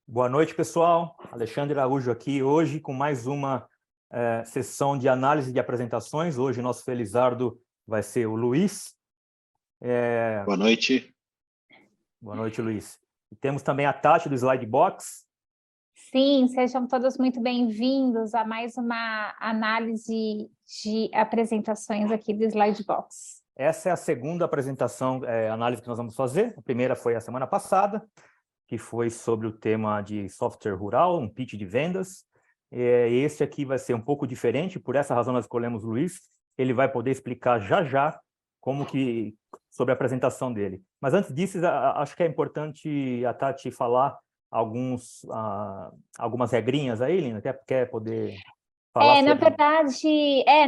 Boa noite, pessoal. Alexandre Araújo aqui hoje com mais uma sessão de análise de apresentações. Hoje nosso felizardo vai ser o Luiz. Boa noite. Boa noite, Luiz. E temos também a Tati do Slidebox. Sim, sejam todos muito bem-vindos a mais uma análise de apresentações aqui do Slidebox. Essa é a segunda apresentação, análise que nós vamos fazer. A primeira foi a semana passada, que foi sobre o tema de software rural, um pitch de vendas. Esse aqui vai ser um pouco diferente, por essa razão nós escolhemos o Luiz. Ele vai poder explicar já sobre a apresentação dele. Mas antes disso, acho que é importante a Tati falar algumas regrinhas aí, Lina. Quer poder falar Na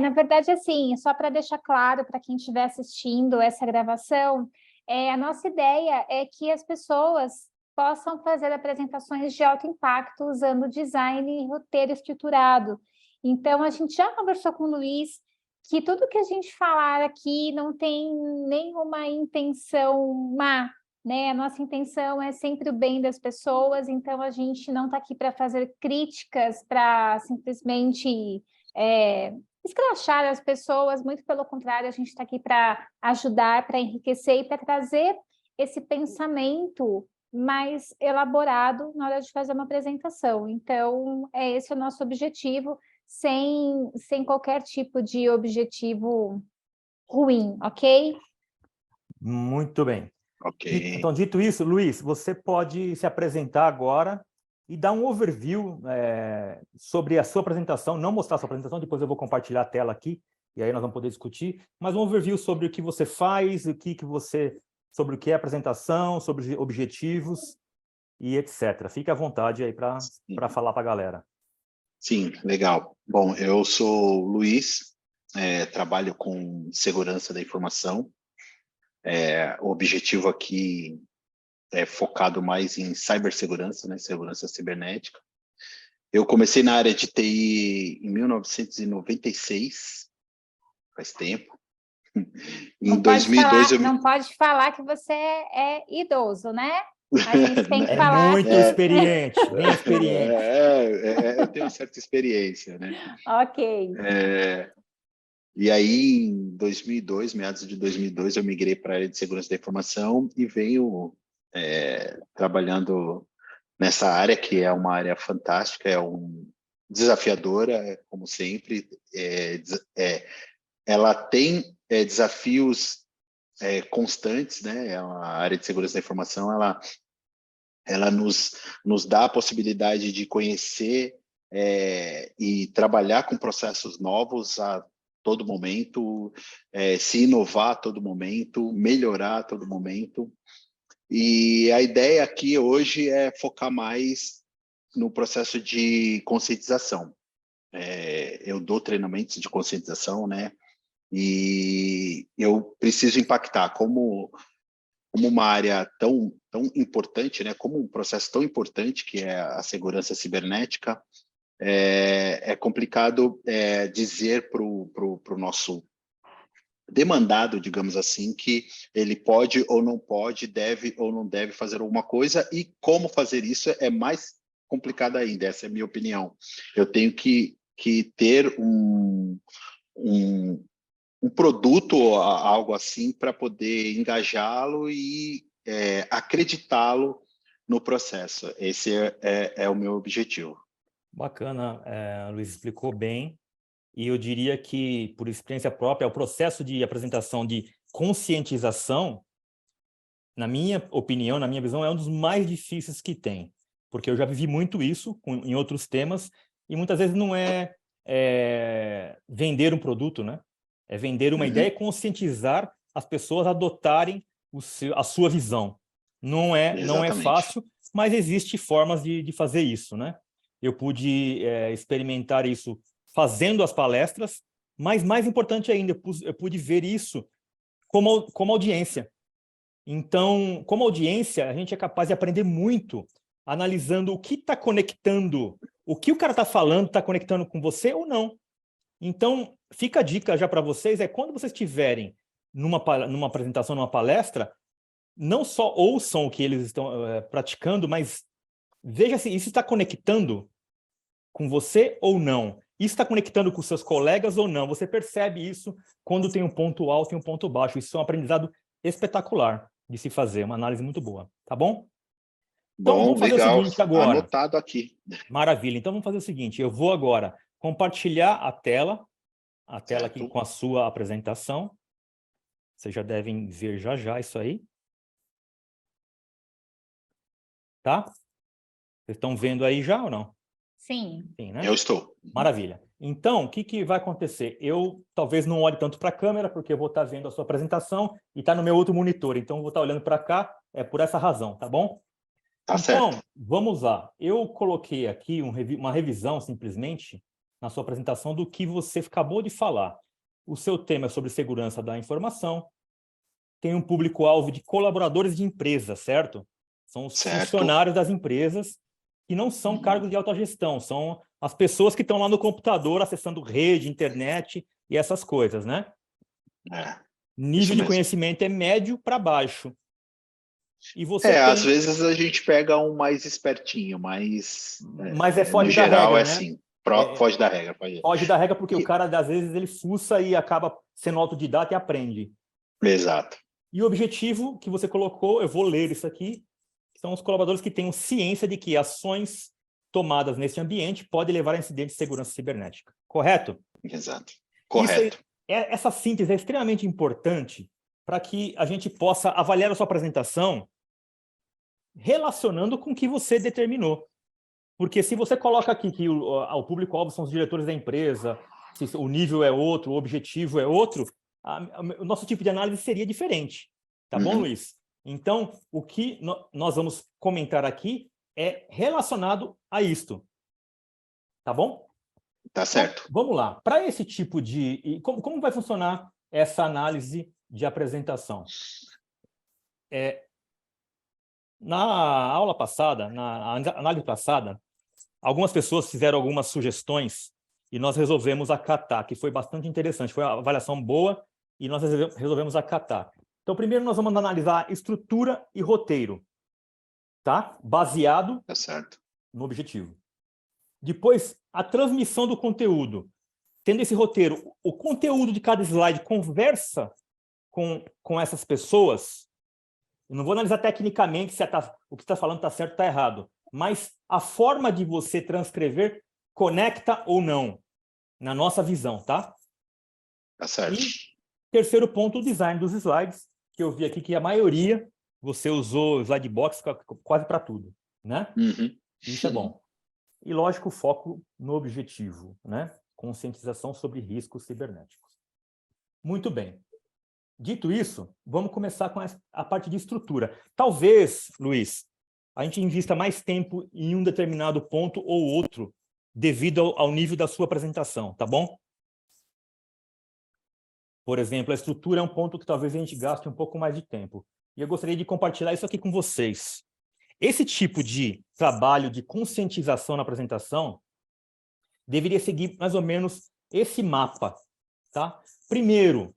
verdade, assim, só para deixar claro para quem estiver assistindo essa gravação, a nossa ideia é que as pessoas possam fazer apresentações de alto impacto usando design e roteiro estruturado. Então, a gente já conversou com o Luiz que tudo que a gente falar aqui não tem nenhuma intenção má, né? A nossa intenção é sempre o bem das pessoas, então a gente não está aqui para fazer críticas, para simplesmente escrachar as pessoas, muito pelo contrário, a gente está aqui para ajudar, para enriquecer e para trazer esse pensamento mais elaborado na hora de fazer uma apresentação. Então, esse é o nosso objetivo, sem qualquer tipo de objetivo ruim, ok? Muito bem. Ok. Então, dito isso, Luiz, você pode se apresentar agora e dar um overview sobre a sua apresentação, não mostrar a sua apresentação, depois eu vou compartilhar a tela aqui, e aí nós vamos poder discutir, mas um overview sobre o que você faz, sobre o que é apresentação, sobre objetivos e etc. Fique à vontade aí para falar para a galera. Sim, legal. Bom, eu sou o Luiz, trabalho com segurança da informação. O objetivo aqui é focado mais em cibersegurança, né? Segurança cibernética. Eu comecei na área de TI em 1996, faz tempo. Em 2002 não pode falar que você é idoso, né? A gente tem que falar... muito experiente, bem experiente. Eu tenho uma certa experiência, né? Ok. E aí, em 2002, meados de 2002, eu migrei para a área de segurança da informação e venho trabalhando nessa área, que é uma área fantástica, desafiadora, como sempre. Ela tem desafios constantes, né? A área de segurança da informação, ela nos dá a possibilidade de conhecer e trabalhar com processos novos a todo momento, se inovar a todo momento, melhorar a todo momento. E a ideia aqui hoje é focar mais no processo de conscientização. Eu dou treinamentos de conscientização, né? E eu preciso impactar como uma área tão importante, né? Como um processo tão importante que é a segurança cibernética. É complicado dizer para o nosso demandado, digamos assim, que ele pode ou não pode, deve ou não deve fazer alguma coisa, e como fazer isso é mais complicado ainda, essa é a minha opinião. Eu tenho que ter um produto ou algo assim para poder engajá-lo e acreditá-lo no processo. Esse é o meu objetivo. Bacana, Luiz explicou bem. E eu diria que, por experiência própria, o processo de apresentação de conscientização, na minha opinião, na minha visão, é um dos mais difíceis que tem. Porque eu já vivi muito isso em outros temas, e muitas vezes não é vender um produto, né? É vender uma ideia e conscientizar as pessoas a adotarem a sua visão. Não é fácil, mas existem formas de fazer isso, né? Eu pude experimentar isso fazendo as palestras, mas mais importante ainda, eu pude ver isso como audiência. Então, como audiência, a gente é capaz de aprender muito analisando o que está conectando, o que o cara está falando está conectando com você ou não. Então, fica a dica já para vocês, quando vocês estiverem numa apresentação, numa palestra, não só ouçam o que eles estão praticando, mas Veja se isso está conectando com você ou não. Isso está conectando com seus colegas ou não. Você percebe isso quando tem um ponto alto e um ponto baixo. Isso é um aprendizado espetacular de se fazer, uma análise muito boa, tá bom? Então, Bom, vamos fazer legal. o seguinte agora. Anotado aqui. Maravilha. Então, vamos fazer o seguinte. Eu vou agora compartilhar a tela aqui Certo. com a sua apresentação. Vocês já devem ver já isso aí. Tá? Vocês estão vendo aí já ou não? Sim. Sim, né? Eu estou. Maravilha. Então, o que vai acontecer? Eu talvez não olhe tanto para a câmera, porque eu vou estar vendo a sua apresentação e está no meu outro monitor. Então, eu vou estar olhando para cá, por essa razão, tá bom? Tá Então, certo. vamos lá. Eu coloquei aqui uma revisão, simplesmente, na sua apresentação do que você acabou de falar. O seu tema é sobre segurança da informação. Tem um público-alvo de colaboradores de empresa, certo? São os funcionários das empresas que não são cargos de alta gestão, são as pessoas que estão lá no computador acessando rede, internet e essas coisas, né? Nível de conhecimento é médio para baixo. E você às vezes a gente pega um mais espertinho, mas foge no da geral regra, é né? assim, foge da regra. Foge da regra porque o cara, às vezes, ele fuça e acaba sendo autodidata e aprende. Exato. E o objetivo que você colocou, eu vou ler isso aqui, são os colaboradores que tenham ciência de que ações tomadas nesse ambiente podem levar a incidentes de segurança cibernética. Correto? Exato. Correto. Essa síntese é extremamente importante para que a gente possa avaliar a sua apresentação relacionando com o que você determinou. Porque se você coloca aqui que o público-alvo são os diretores da empresa, se o nível é outro, o objetivo é outro, o nosso tipo de análise seria diferente. Tá bom, Luiz? Então, o que nós vamos comentar aqui é relacionado a isto. Tá bom? Tá certo. Então, vamos lá. Para esse tipo de... Como vai funcionar essa análise de apresentação? Na aula passada, na análise passada, algumas pessoas fizeram algumas sugestões e nós resolvemos acatar, que foi bastante interessante. Foi uma avaliação boa e nós resolvemos acatar. Então, primeiro nós vamos analisar estrutura e roteiro, tá? Baseado no objetivo. Depois, a transmissão do conteúdo. Tendo esse roteiro, o conteúdo de cada slide conversa com essas pessoas. Eu não vou analisar tecnicamente se o que está falando está certo ou está errado, mas a forma de você transcrever conecta ou não, na nossa visão, tá? Tá certo. E terceiro ponto, o design dos slides, que eu vi aqui que a maioria você usou slide box quase para tudo, né? Isso é bom. E, lógico, foco no objetivo, né? Conscientização sobre riscos cibernéticos. Muito bem. Dito isso, vamos começar com a parte de estrutura. Talvez, Luiz, a gente invista mais tempo em um determinado ponto ou outro, devido ao nível da sua apresentação, tá bom? Por exemplo, a estrutura é um ponto que talvez a gente gaste um pouco mais de tempo. E eu gostaria de compartilhar isso aqui com vocês. Esse tipo de trabalho de conscientização na apresentação deveria seguir mais ou menos esse mapa, tá? Primeiro,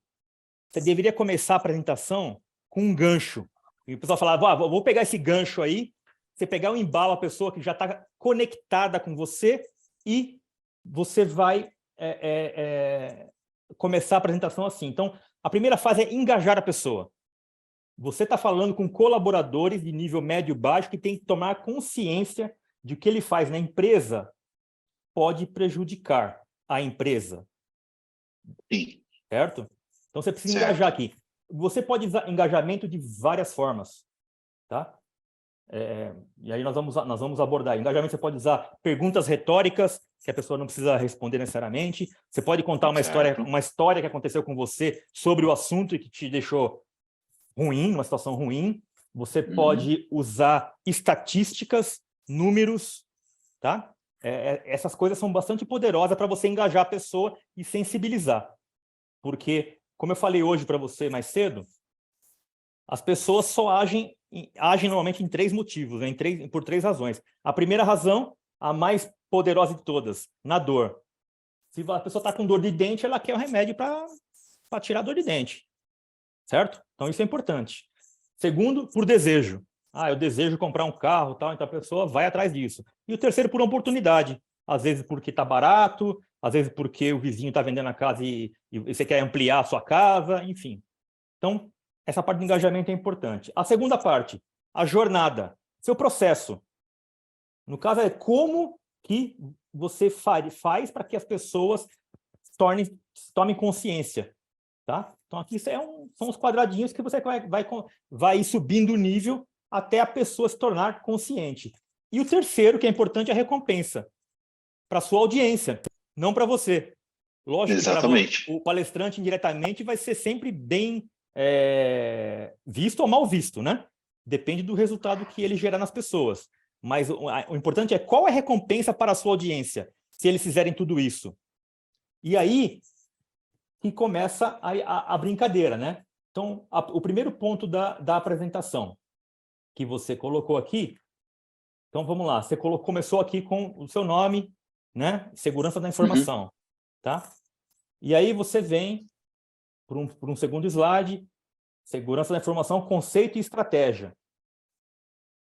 você deveria começar a apresentação com um gancho. E o pessoal falava, vou pegar esse gancho aí, você pegar o embalo, a pessoa que já está conectada com você e você vai começar a apresentação assim. Então, a primeira fase é engajar a pessoa. Você está falando com colaboradores de nível médio e baixo que tem que tomar consciência de que o que ele faz na empresa pode prejudicar a empresa. Sim. Certo? Então, você precisa engajar aqui. Você pode usar engajamento de várias formas. Tá? E aí nós vamos abordar. Engajamento você pode usar perguntas retóricas, que a pessoa não precisa responder necessariamente. Você pode contar uma história que aconteceu com você sobre o assunto e que te deixou ruim, uma situação ruim. Você pode usar estatísticas, números, tá? Essas coisas são bastante poderosas para você engajar a pessoa e sensibilizar. Porque, como eu falei hoje para você mais cedo, as pessoas só agem normalmente em 3 motivos, né? Por 3 razões. A primeira razão, a mais poderosa de todas, na dor. Se a pessoa está com dor de dente, ela quer o remédio para tirar a dor de dente. Certo? Então, isso é importante. Segundo, por desejo. Ah, eu desejo comprar um carro, tal, então a pessoa vai atrás disso. E o terceiro por oportunidade. Às vezes porque está barato, às vezes porque o vizinho está vendendo a casa e você quer ampliar a sua casa, enfim. Então, essa parte do engajamento é importante. A segunda parte, a jornada, seu processo. No caso, é como que você faz para que as pessoas tomem consciência. Tá? Então, aqui são os quadradinhos que você vai ir subindo o nível até a pessoa se tornar consciente. E o terceiro, que é importante, é a recompensa para a sua audiência, não para você. Lógico que para o palestrante, indiretamente, vai ser sempre bem visto ou mal visto, né? Depende do resultado que ele gerar nas pessoas. Mas o importante é qual é a recompensa para a sua audiência, se eles fizerem tudo isso. E aí que começa a brincadeira, né? Então, o primeiro ponto da apresentação que você colocou aqui, então vamos lá, você começou aqui com o seu nome, né? Segurança da informação, tá? E aí você vem por um segundo slide, segurança da informação, conceito e estratégia,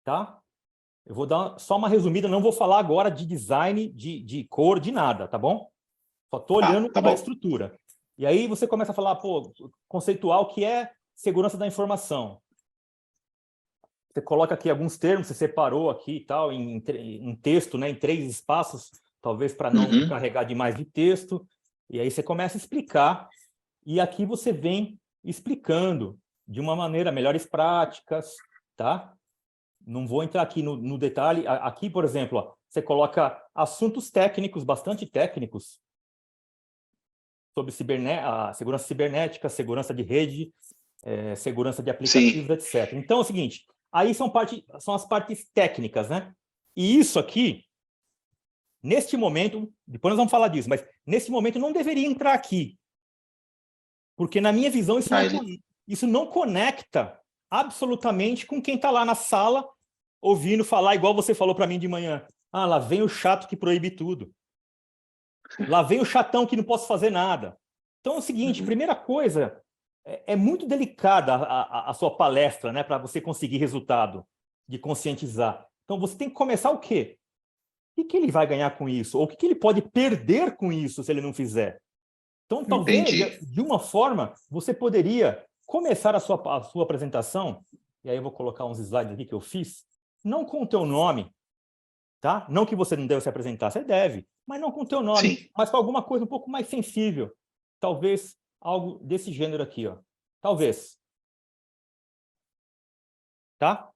tá? Eu vou dar só uma resumida, não vou falar agora de design, de cor, de nada, tá bom? Só estou olhando para a estrutura. E aí você começa a falar, pô, conceitual, que é segurança da informação. Você coloca aqui alguns termos, você separou aqui e tal, em texto, né, em 3 espaços, talvez para não carregar demais de texto. E aí você começa a explicar. E aqui você vem explicando de uma maneira, melhores práticas, tá? Não vou entrar aqui no detalhe. Aqui, por exemplo, ó, você coloca assuntos técnicos, bastante técnicos, sobre a segurança cibernética, segurança de rede, segurança de aplicativos, etc. Então, é o seguinte, aí são as partes técnicas, né? E isso aqui, neste momento, depois nós vamos falar disso, mas nesse momento não deveria entrar aqui, porque na minha visão isso não conecta absolutamente com quem está lá na sala ouvindo falar, igual você falou para mim de manhã. Ah, lá vem o chato que proíbe tudo. Lá vem o chatão que não posso fazer nada. Então é o seguinte, primeira coisa, é muito delicada a sua palestra, né, para você conseguir resultado de conscientizar. Então você tem que começar o quê? O que ele vai ganhar com isso? Ou o que ele pode perder com isso se ele não fizer? Então, talvez, de uma forma, você poderia começar a sua apresentação, e aí eu vou colocar uns slides aqui que eu fiz, não com o teu nome, tá? Não que você não deve se apresentar, você deve, mas não com o teu nome, mas com alguma coisa um pouco mais sensível. Talvez algo desse gênero aqui, ó. Talvez. Tá?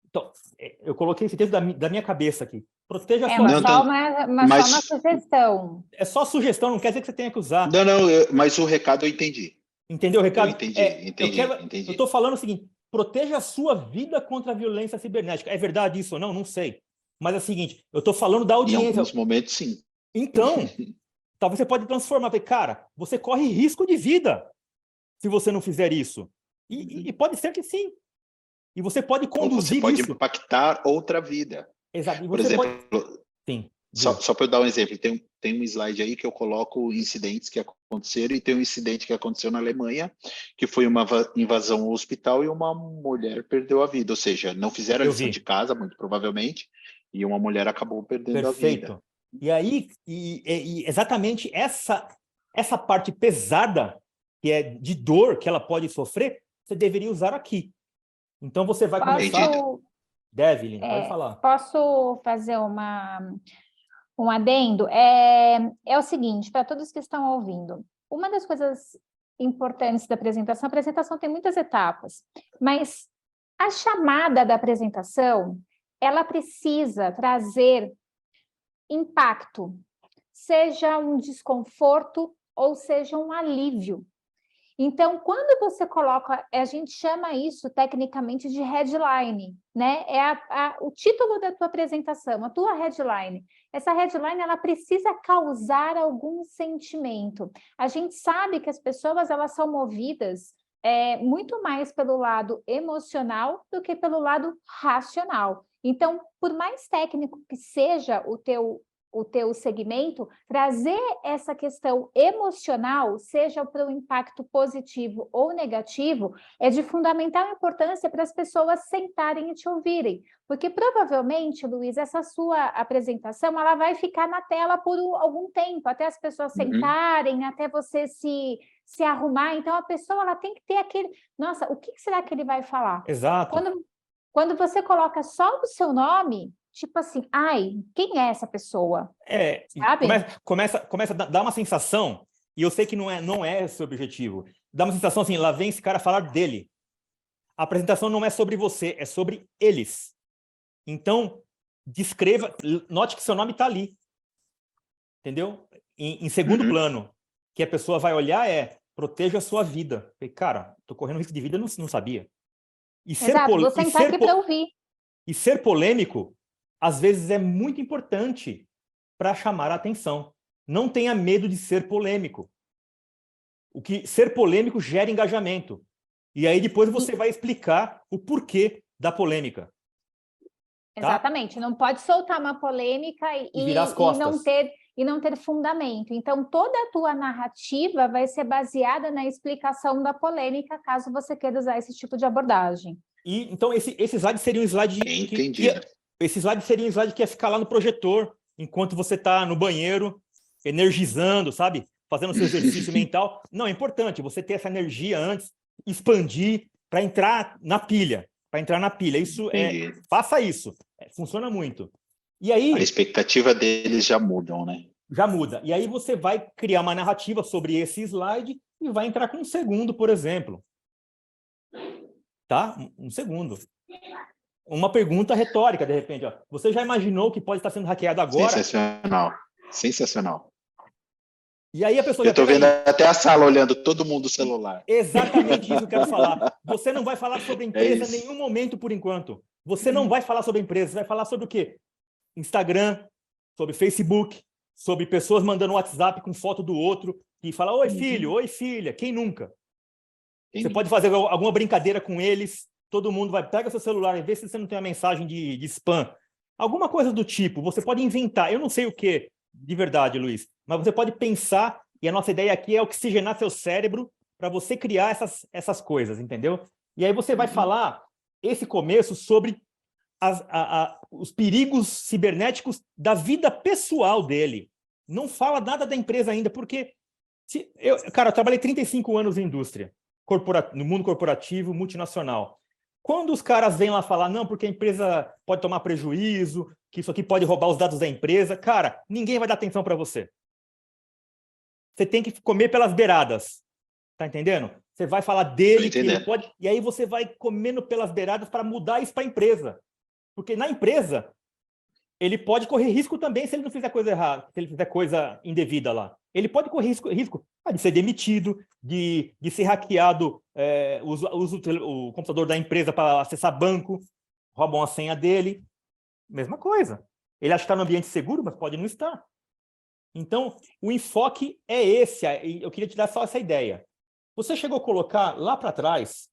Então, eu coloquei esse texto da minha cabeça aqui. Proteja a sua vida. Só uma sugestão. É só sugestão, não quer dizer que você tenha que usar. Não, mas o recado eu entendi. Entendeu o recado? Entendi. Eu estou falando o seguinte, proteja a sua vida contra a violência cibernética. É verdade isso ou não? Não sei. Mas é o seguinte, eu estou falando da audiência. Em alguns momentos, sim. Então, talvez você pode transformar. Cara, você corre risco de vida se você não fizer isso. E pode ser que sim. E você pode conduzir isso. Ou você pode impactar outra vida. Exato. E por você exemplo, Sim. Só para eu dar um exemplo, tem um slide aí que eu coloco incidentes que aconteceram, e tem um incidente que aconteceu na Alemanha, que foi uma invasão ao hospital e uma mulher perdeu a vida. Ou seja, não fizeram a lição de casa, muito provavelmente, e uma mulher acabou perdendo a vida. E aí, exatamente essa parte pesada, que é de dor que ela pode sofrer, você deveria usar aqui. Então, você vai começar... Devlin, pode falar. Posso fazer um adendo? É o seguinte, para todos que estão ouvindo, uma das coisas importantes da apresentação, a apresentação tem muitas etapas, mas a chamada da apresentação, ela precisa trazer impacto, seja um desconforto ou seja um alívio. Então, quando você coloca, a gente chama isso tecnicamente de headline, né? O título da tua apresentação, a tua headline. Essa headline, ela precisa causar algum sentimento. A gente sabe que as pessoas, elas são movidas muito mais pelo lado emocional do que pelo lado racional. Então, por mais técnico que seja o teu o teu segmento, trazer essa questão emocional, seja para um impacto positivo ou negativo, é de fundamental importância para as pessoas sentarem e te ouvirem. Porque provavelmente, Luiz, essa sua apresentação ela vai ficar na tela por algum tempo, até as pessoas sentarem, até você se arrumar. Então, a pessoa ela tem que ter aquele... Nossa, o que será que ele vai falar? Exato. Quando você coloca só o seu nome, tipo assim, ai, quem é essa pessoa? Sabe? Começa a dar uma sensação, e eu sei que não é esse o objetivo, dá uma sensação assim, lá vem esse cara falar dele. A apresentação não é sobre você, é sobre eles. Então, descreva, note que seu nome está ali. Entendeu? Em segundo plano, que a pessoa vai olhar proteja a sua vida. Cara, estou correndo risco de vida, não sabia. Exato, vou sentar aqui para ouvir. E ser polêmico, às vezes, é muito importante para chamar a atenção. Não tenha medo de ser polêmico. Ser polêmico gera engajamento. E aí depois você vai explicar o porquê da polêmica. Tá? Exatamente, não pode soltar uma polêmica e virar as costas. E não ter fundamento. Então, toda a tua narrativa vai ser baseada na explicação da polêmica, caso você queira usar esse tipo de abordagem. Então, esse slide seria um slide... Esse slide seria um slide que ia ficar lá no projetor, enquanto você está no banheiro, energizando, sabe? Fazendo seu exercício mental. Não, é importante você ter essa energia antes, expandir, para entrar na pilha. Isso faça isso. Funciona muito. E aí, a expectativa deles já mudam, né? Já muda. E aí você vai criar uma narrativa sobre esse slide e vai entrar com um segundo, por exemplo. Tá? Um segundo. Uma pergunta retórica, de repente. Ó. Você já imaginou que pode estar sendo hackeado agora? Sensacional. Sensacional. E aí a pessoa eu estou vendo até a sala olhando todo mundo no celular. Exatamente isso que eu quero falar. Você não vai falar sobre a empresa em nenhum momento, por enquanto. Você não vai falar sobre a empresa, você vai falar sobre o quê? Instagram, sobre Facebook, sobre pessoas mandando WhatsApp com foto do outro e fala, oi filho, oi filha, quem nunca? Você pode fazer alguma brincadeira com eles, todo mundo pega seu celular e vê se você não tem uma mensagem de spam. Alguma coisa do tipo, você pode inventar, eu não sei o que, de verdade, Luiz, mas você pode pensar, e a nossa ideia aqui é oxigenar seu cérebro para você criar essas coisas, entendeu? E aí você vai falar, esse começo, sobre os perigos cibernéticos da vida pessoal dele. Não fala nada da empresa ainda, porque... eu trabalhei 35 anos em indústria, no mundo corporativo, multinacional. Quando os caras vêm lá falar, não, porque a empresa pode tomar prejuízo, que isso aqui pode roubar os dados da empresa, cara, ninguém vai dar atenção para você. Você tem que comer pelas beiradas. Tá entendendo? Você vai falar dele, que ele pode... E aí você vai comendo pelas beiradas para mudar isso para a empresa. Porque na empresa, ele pode correr risco também se ele não fizer coisa errada, se ele fizer coisa indevida lá. Ele pode correr risco de ser demitido, de ser hackeado, usa o computador da empresa para acessar banco, roubam a senha dele. Mesma coisa. Ele acha que está no ambiente seguro, mas pode não estar. Então, o enfoque é esse. Eu queria te dar só essa ideia. Você chegou a colocar lá para trás,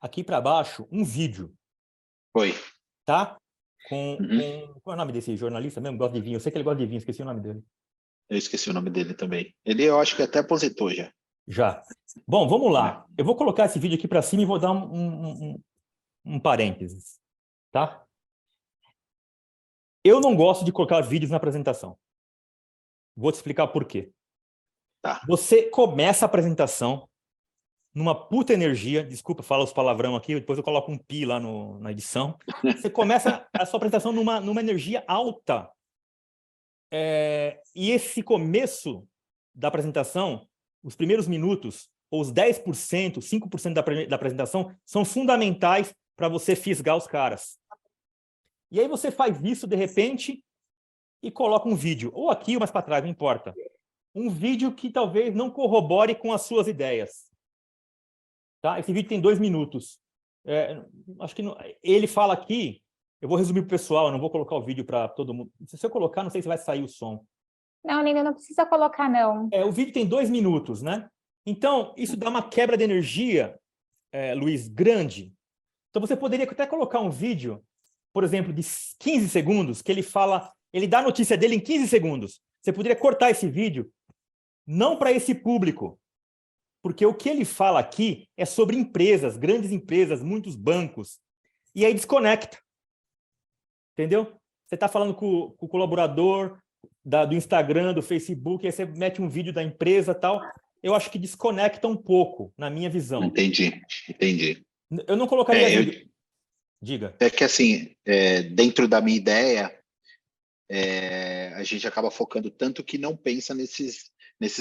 aqui para baixo, um vídeo. Foi. Tá? Qual é o nome desse jornalista mesmo? Gosta de vinho. Eu sei que ele gosta de vinho, esqueci o nome dele. Eu esqueci o nome dele também. Ele, eu acho que até aposentou já. Já. Bom, vamos lá. Eu vou colocar esse vídeo aqui para cima e vou dar um parênteses. Tá? Eu não gosto de colocar vídeos na apresentação. Vou te explicar por quê. Tá. Você começa a apresentação numa puta energia, desculpa falar os palavrão aqui, depois eu coloco um pi lá na edição. Você começa a sua apresentação numa energia alta. E esse começo da apresentação, os primeiros minutos, ou os 10%, 5% da apresentação, são fundamentais para você fisgar os caras. E aí você faz isso, de repente, e coloca um vídeo, ou aqui ou mais para trás, não importa. Um vídeo que talvez não corrobore com as suas ideias. Tá? Esse vídeo tem 2 minutos. Acho que não, ele fala aqui, eu vou resumir para o pessoal, eu não vou colocar o vídeo para todo mundo. Se eu colocar, não sei se vai sair o som. Não, Nina, não precisa colocar, não. O vídeo tem 2 minutos, né? Então, isso dá uma quebra de energia, Luiz, grande. Então, você poderia até colocar um vídeo, por exemplo, de 15 segundos, que ele fala Ele dá a notícia dele em 15 segundos. Você poderia cortar esse vídeo, não para esse público, porque o que ele fala aqui é sobre empresas, grandes empresas, muitos bancos, e aí desconecta. Entendeu? Você está falando com o colaborador do Instagram, do Facebook, aí você mete um vídeo da empresa e tal. Eu acho que desconecta um pouco, na minha visão. Entendi. Eu não colocaria vídeo. Diga. É que assim, dentro da minha ideia, a gente acaba focando tanto que não pensa nesses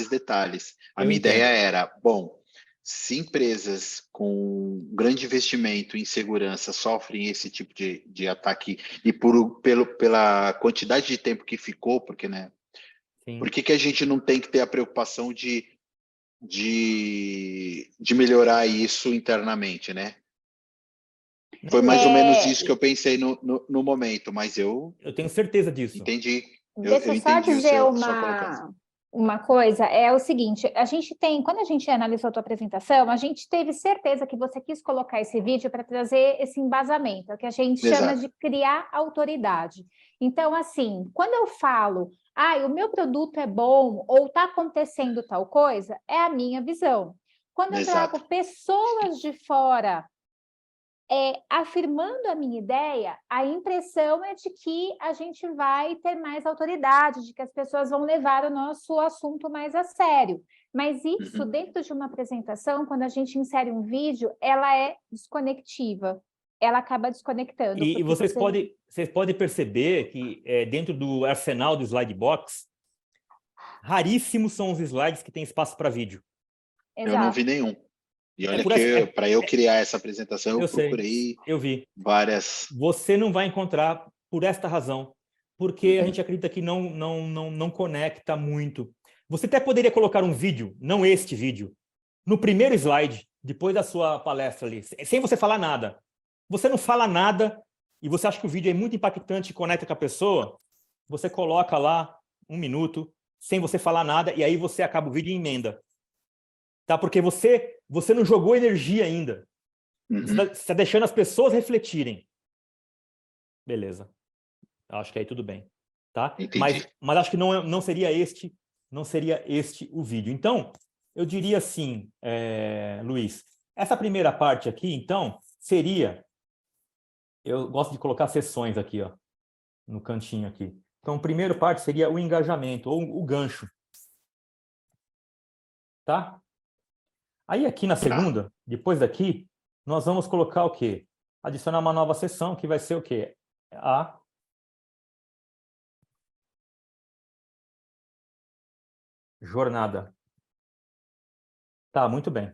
detalhes. A minha ideia era, bom, se empresas com grande investimento em segurança sofrem esse tipo de ataque e pela quantidade de tempo que ficou, porque, né? Sim. Por que a gente não tem que ter a preocupação de melhorar isso internamente, né? Foi mais ou menos isso que eu pensei no momento, mas eu tenho certeza disso. Entendi. Deixa eu só dizer uma coisa, é o seguinte, quando a gente analisou a tua apresentação, a gente teve certeza que você quis colocar esse vídeo para trazer esse embasamento, é o que a gente chama de criar autoridade. Então, assim, quando eu falo, o meu produto é bom, ou está acontecendo tal coisa, é a minha visão. Quando eu trago pessoas de fora afirmando a minha ideia, a impressão é de que a gente vai ter mais autoridade, de que as pessoas vão levar o nosso assunto mais a sério. Mas isso, dentro de uma apresentação, quando a gente insere um vídeo, ela é desconectiva. Ela acaba desconectando. E vocês podem perceber que dentro do arsenal do Slidebox, raríssimos são os slides que têm espaço para vídeo. Exato. Eu não vi nenhum. E olha que para eu criar essa apresentação, eu procurei várias. Você não vai encontrar por esta razão, porque a gente acredita que não conecta muito. Você até poderia colocar um vídeo, não este vídeo, no primeiro slide, depois da sua palestra ali, sem você falar nada. Você não fala nada e você acha que o vídeo é muito impactante e conecta com a pessoa, você coloca lá 1 minuto, sem você falar nada, e aí você acaba o vídeo e emenda. Tá? Porque você não jogou energia ainda. Você está deixando as pessoas refletirem. Beleza. Acho que aí tudo bem. Tá? Mas acho que não seria este o vídeo. Então, eu diria assim, Luiz, essa primeira parte aqui, então, seria... Eu gosto de colocar sessões aqui, ó, no cantinho aqui. Então, a primeira parte seria o engajamento, ou o gancho. Tá? Aí aqui na segunda, depois daqui, nós vamos colocar o quê? Adicionar uma nova sessão, que vai ser o quê? A jornada. Tá, muito bem.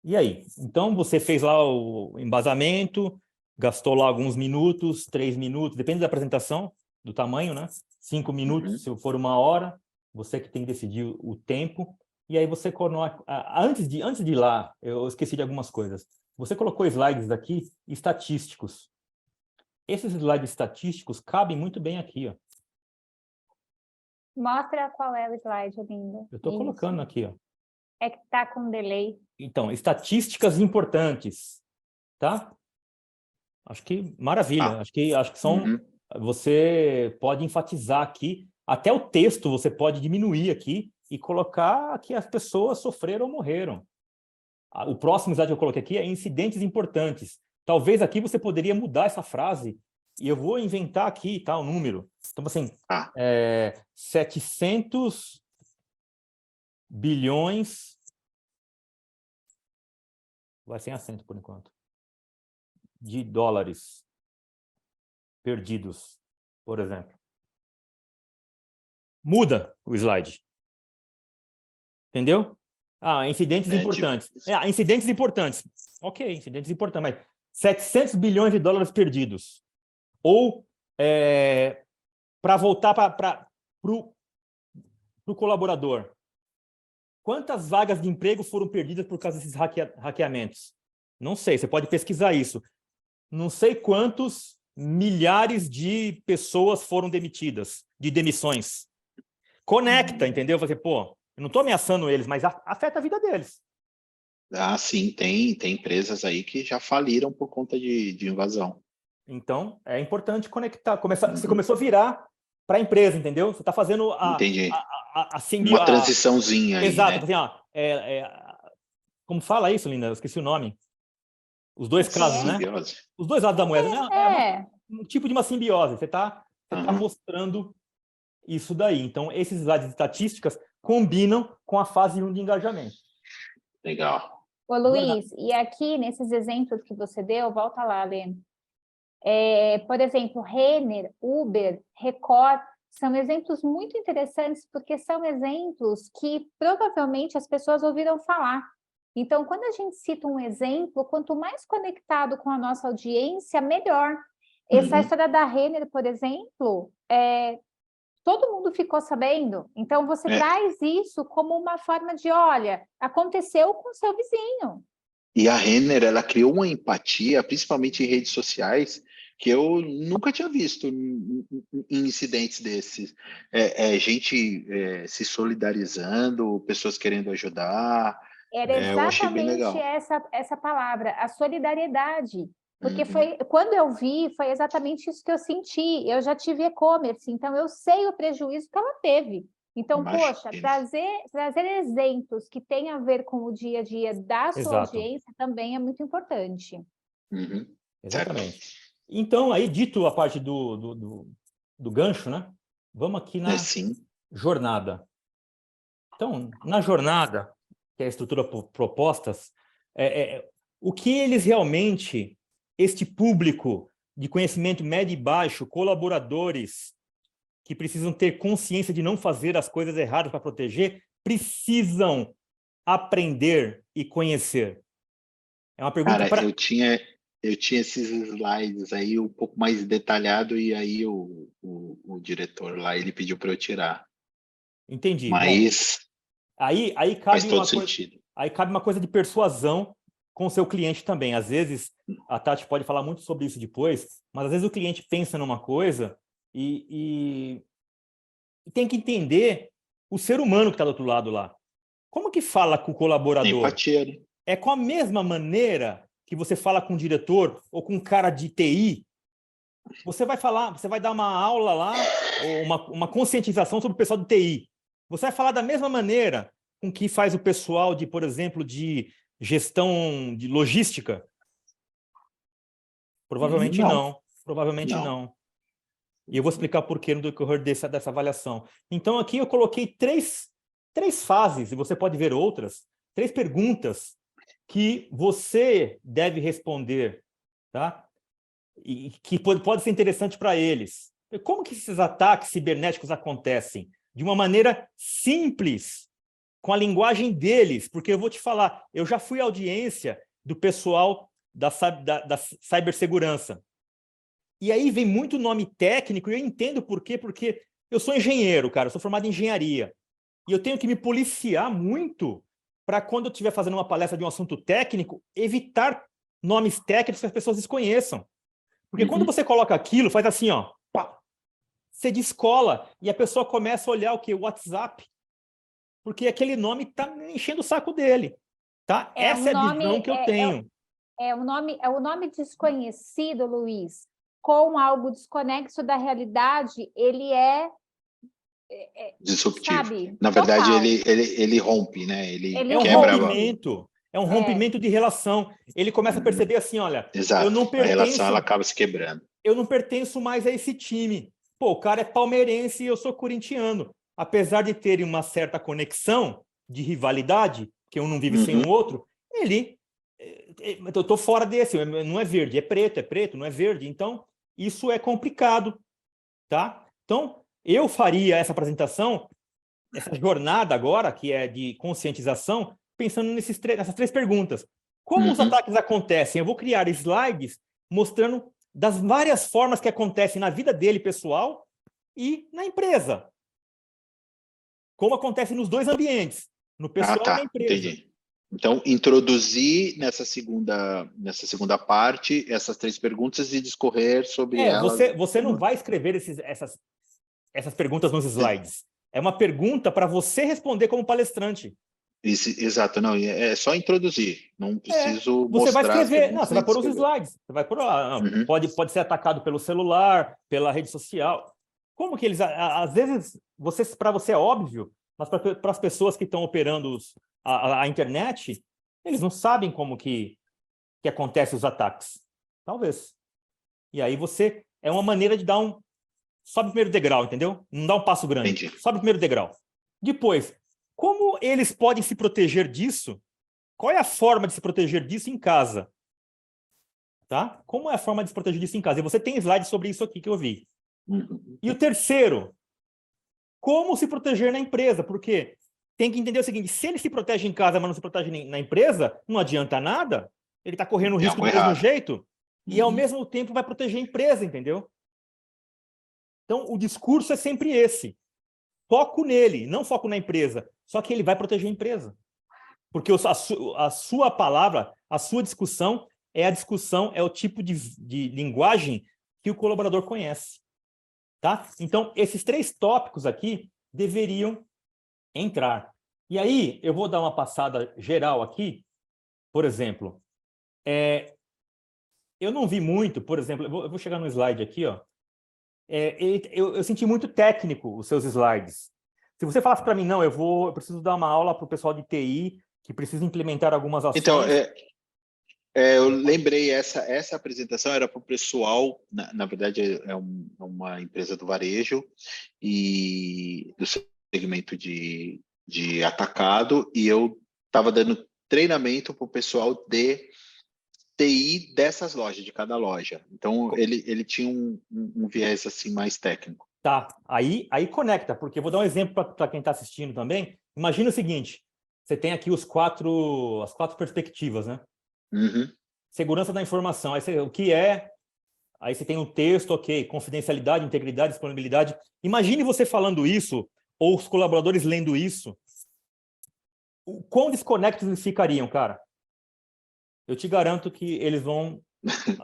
E aí? Então, você fez lá o embasamento, gastou lá alguns minutos, 3 minutos, depende da apresentação, do tamanho, né? 5 minutos, se for 1 hora, você que tem que decidir o tempo. E aí você coloca... Antes de ir lá, eu esqueci de algumas coisas. Você colocou slides aqui estatísticos. Esses slides estatísticos cabem muito bem aqui, ó. Mostra qual é o slide, Olinda. Eu estou colocando aqui, ó. É que está com delay. Então, estatísticas importantes, tá? Acho que maravilha. Acho que são... Você pode enfatizar aqui. Até o texto você pode diminuir aqui e colocar que as pessoas sofreram ou morreram. O próximo slide que eu coloquei aqui é incidentes importantes. Talvez aqui você poderia mudar essa frase e eu vou inventar aqui, tá, o número. Então, assim, 700 bilhões... Vai sem acento por enquanto. De dólares perdidos, por exemplo. Muda o slide. Entendeu? Incidentes importantes. Incidentes importantes. Ok, incidentes importantes. Mas 700 bilhões de dólares perdidos. Ou, para voltar para o colaborador, quantas vagas de emprego foram perdidas por causa desses hackeamentos? Não sei, você pode pesquisar isso. Não sei quantos milhares de pessoas foram demitidas, de demissões. Conecta, entendeu? Você, eu não estou ameaçando eles, mas afeta a vida deles. Sim, tem empresas aí que já faliram por conta de invasão. Então, é importante conectar. Você começou a virar para a empresa, entendeu? Você está fazendo Entendi. a Uma transiçãozinha aí, Exato, né? assim, ó, como fala isso, Linda? Eu esqueci o nome. Os dois casos, né? Simbiose. Os dois lados da moeda, né? É, Um tipo de uma simbiose. Você tá Aham. mostrando isso daí. Então, esses slides de estatísticas combinam com a fase 1 de engajamento. Legal. ô Luiz, e aqui nesses exemplos que você deu, volta lá, Lê. Por exemplo, Renner, Uber, Record, são exemplos muito interessantes porque são exemplos que provavelmente as pessoas ouviram falar. Então, quando a gente cita um exemplo, quanto mais conectado com a nossa audiência, melhor. Essa história da Renner, por exemplo, todo mundo ficou sabendo. Então, você traz isso como uma forma de, olha, aconteceu com o seu vizinho. E a Renner, ela criou uma empatia, principalmente em redes sociais, que eu nunca tinha visto em incidentes desses. Gente se solidarizando, pessoas querendo ajudar. Era Eu achei bem exatamente legal. essa palavra, a solidariedade. Porque Uhum. quando eu vi, foi exatamente isso que eu senti. Eu já tive e-commerce, então eu sei o prejuízo que ela teve. Então, poxa, Imagina. trazer exemplos que têm a ver com o dia a dia da sua Exato. audiência também é muito importante. Uhum. Certo. Exatamente. Então, aí, dito a parte do gancho, né? Vamos aqui na Sim. jornada. Então, na jornada, que é a estrutura propostas, o que eles realmente, este público de conhecimento médio e baixo, colaboradores que precisam ter consciência de não fazer as coisas erradas para proteger, precisam aprender e conhecer? É uma pergunta Cara, para... eu tinha esses slides aí um pouco mais detalhado e aí o diretor lá, ele pediu para eu tirar. Entendi. Bom, Mas aí faz cabe todo uma coisa, sentido. aí cabe uma coisa de persuasão com o seu cliente também. Às vezes, a Tati pode falar muito sobre isso depois, mas às vezes o cliente pensa numa coisa e tem que entender o ser humano que está do outro lado lá. Como que fala com o colaborador? Empatia, né? É com a mesma maneira que você fala com o diretor ou com um cara de TI? Você vai falar, você vai dar uma aula lá, ou uma conscientização sobre o pessoal de TI. Você vai falar da mesma maneira com que faz o pessoal de, por exemplo, de gestão de logística? Provavelmente Não, não. Provavelmente não. não. E eu vou explicar por quê no decorrer dessa avaliação. Então, aqui eu coloquei três fases, e você pode ver outras, 3 perguntas que você deve responder, tá? E que pode ser interessante para eles. Como que esses ataques cibernéticos acontecem? De uma maneira simples, com a linguagem deles, porque eu vou te falar, eu já fui audiência do pessoal da cibersegurança. E aí vem muito nome técnico, e eu entendo por quê, porque eu sou engenheiro, cara, eu sou formado em engenharia. E eu tenho que me policiar muito para, quando eu estiver fazendo uma palestra de um assunto técnico, evitar nomes técnicos que as pessoas desconheçam. Porque quando você coloca aquilo, faz assim, ó, pá, você descola e a pessoa começa a olhar o quê? O WhatsApp. Porque aquele nome está enchendo o saco dele. Tá? Essa é a visão que eu tenho. É o nome desconhecido, Luiz, com algo desconexo da realidade, ele Disruptivo. sabe, Na verdade, total. ele rompe, né? Ele Ele É um quebra. rompimento. É um rompimento de relação. Ele começa a perceber assim, olha, eu Exato. não A relação ela pertenço, acaba se quebrando. eu não pertenço mais a esse time. Pô, o cara é palmeirense e eu sou corintiano. Apesar de terem uma certa conexão de rivalidade, que um não vive sem o outro, eu estou fora desse, não é verde, é preto, não é verde. Então, isso é complicado, tá? Então, eu faria essa apresentação, essa jornada agora, que é de conscientização, pensando nessas 3 perguntas. Como os ataques acontecem? Eu vou criar slides mostrando das várias formas que acontecem na vida dele pessoal e na empresa. Como acontece nos 2 ambientes, no pessoal e na empresa. Entendi. Então, introduzir nessa segunda parte essas 3 perguntas e discorrer sobre elas. Você não vai escrever essas perguntas nos slides. É uma pergunta para você responder como palestrante. Exato, não, é só introduzir, não preciso Você vai mostrar as escrever, perguntas. você vai pôr os slides, você vai pôr lá, pode ser atacado pelo celular, pela rede social. Como que eles... Às vezes, para você é óbvio, mas para as pessoas que estão operando a internet, eles não sabem como que acontecem os ataques. Talvez. E aí você... É uma maneira de dar sobe o primeiro degrau, entendeu? Não dá um passo grande. Entendi. Sobe o primeiro degrau. Depois, como eles podem se proteger disso? Qual é a forma de se proteger disso em casa? Tá? Como é a forma de se proteger disso em casa? E você tem slide sobre isso aqui que eu vi. E o terceiro, como se proteger na empresa? Porque tem que entender o seguinte, se ele se protege em casa, mas não se protege na empresa, não adianta nada, ele está correndo risco do mesmo jeito, e ao mesmo tempo vai proteger a empresa, entendeu? Então, o discurso é sempre esse. Foco nele, não foco na empresa. Só que ele vai proteger a empresa. Porque a sua palavra, a sua discussão, é o tipo de linguagem que o colaborador conhece. Tá? Então, esses 3 tópicos aqui deveriam entrar. E aí, eu vou dar uma passada geral aqui. Por exemplo, eu não vi muito, por exemplo, eu vou chegar no slide aqui, ó. Eu senti muito técnico os seus slides. Se você falasse para mim, não, eu preciso dar uma aula para o pessoal de TI que precisa implementar algumas ações. Então, eu lembrei, essa apresentação era para o pessoal, na verdade é uma empresa do varejo e do segmento de atacado, e eu estava dando treinamento para o pessoal de TI dessas lojas, de cada loja. Então, ele tinha um viés assim mais técnico. Tá, aí conecta, porque eu vou dar um exemplo para quem está assistindo também. Imagina o seguinte, você tem aqui as 4 perspectivas, né? Segurança da informação, aí o que é? Aí você tem um texto, ok, confidencialidade, integridade, disponibilidade. Imagine você falando isso, ou os colaboradores lendo isso. O quão desconectos eles ficariam, cara? Eu te garanto que eles vão...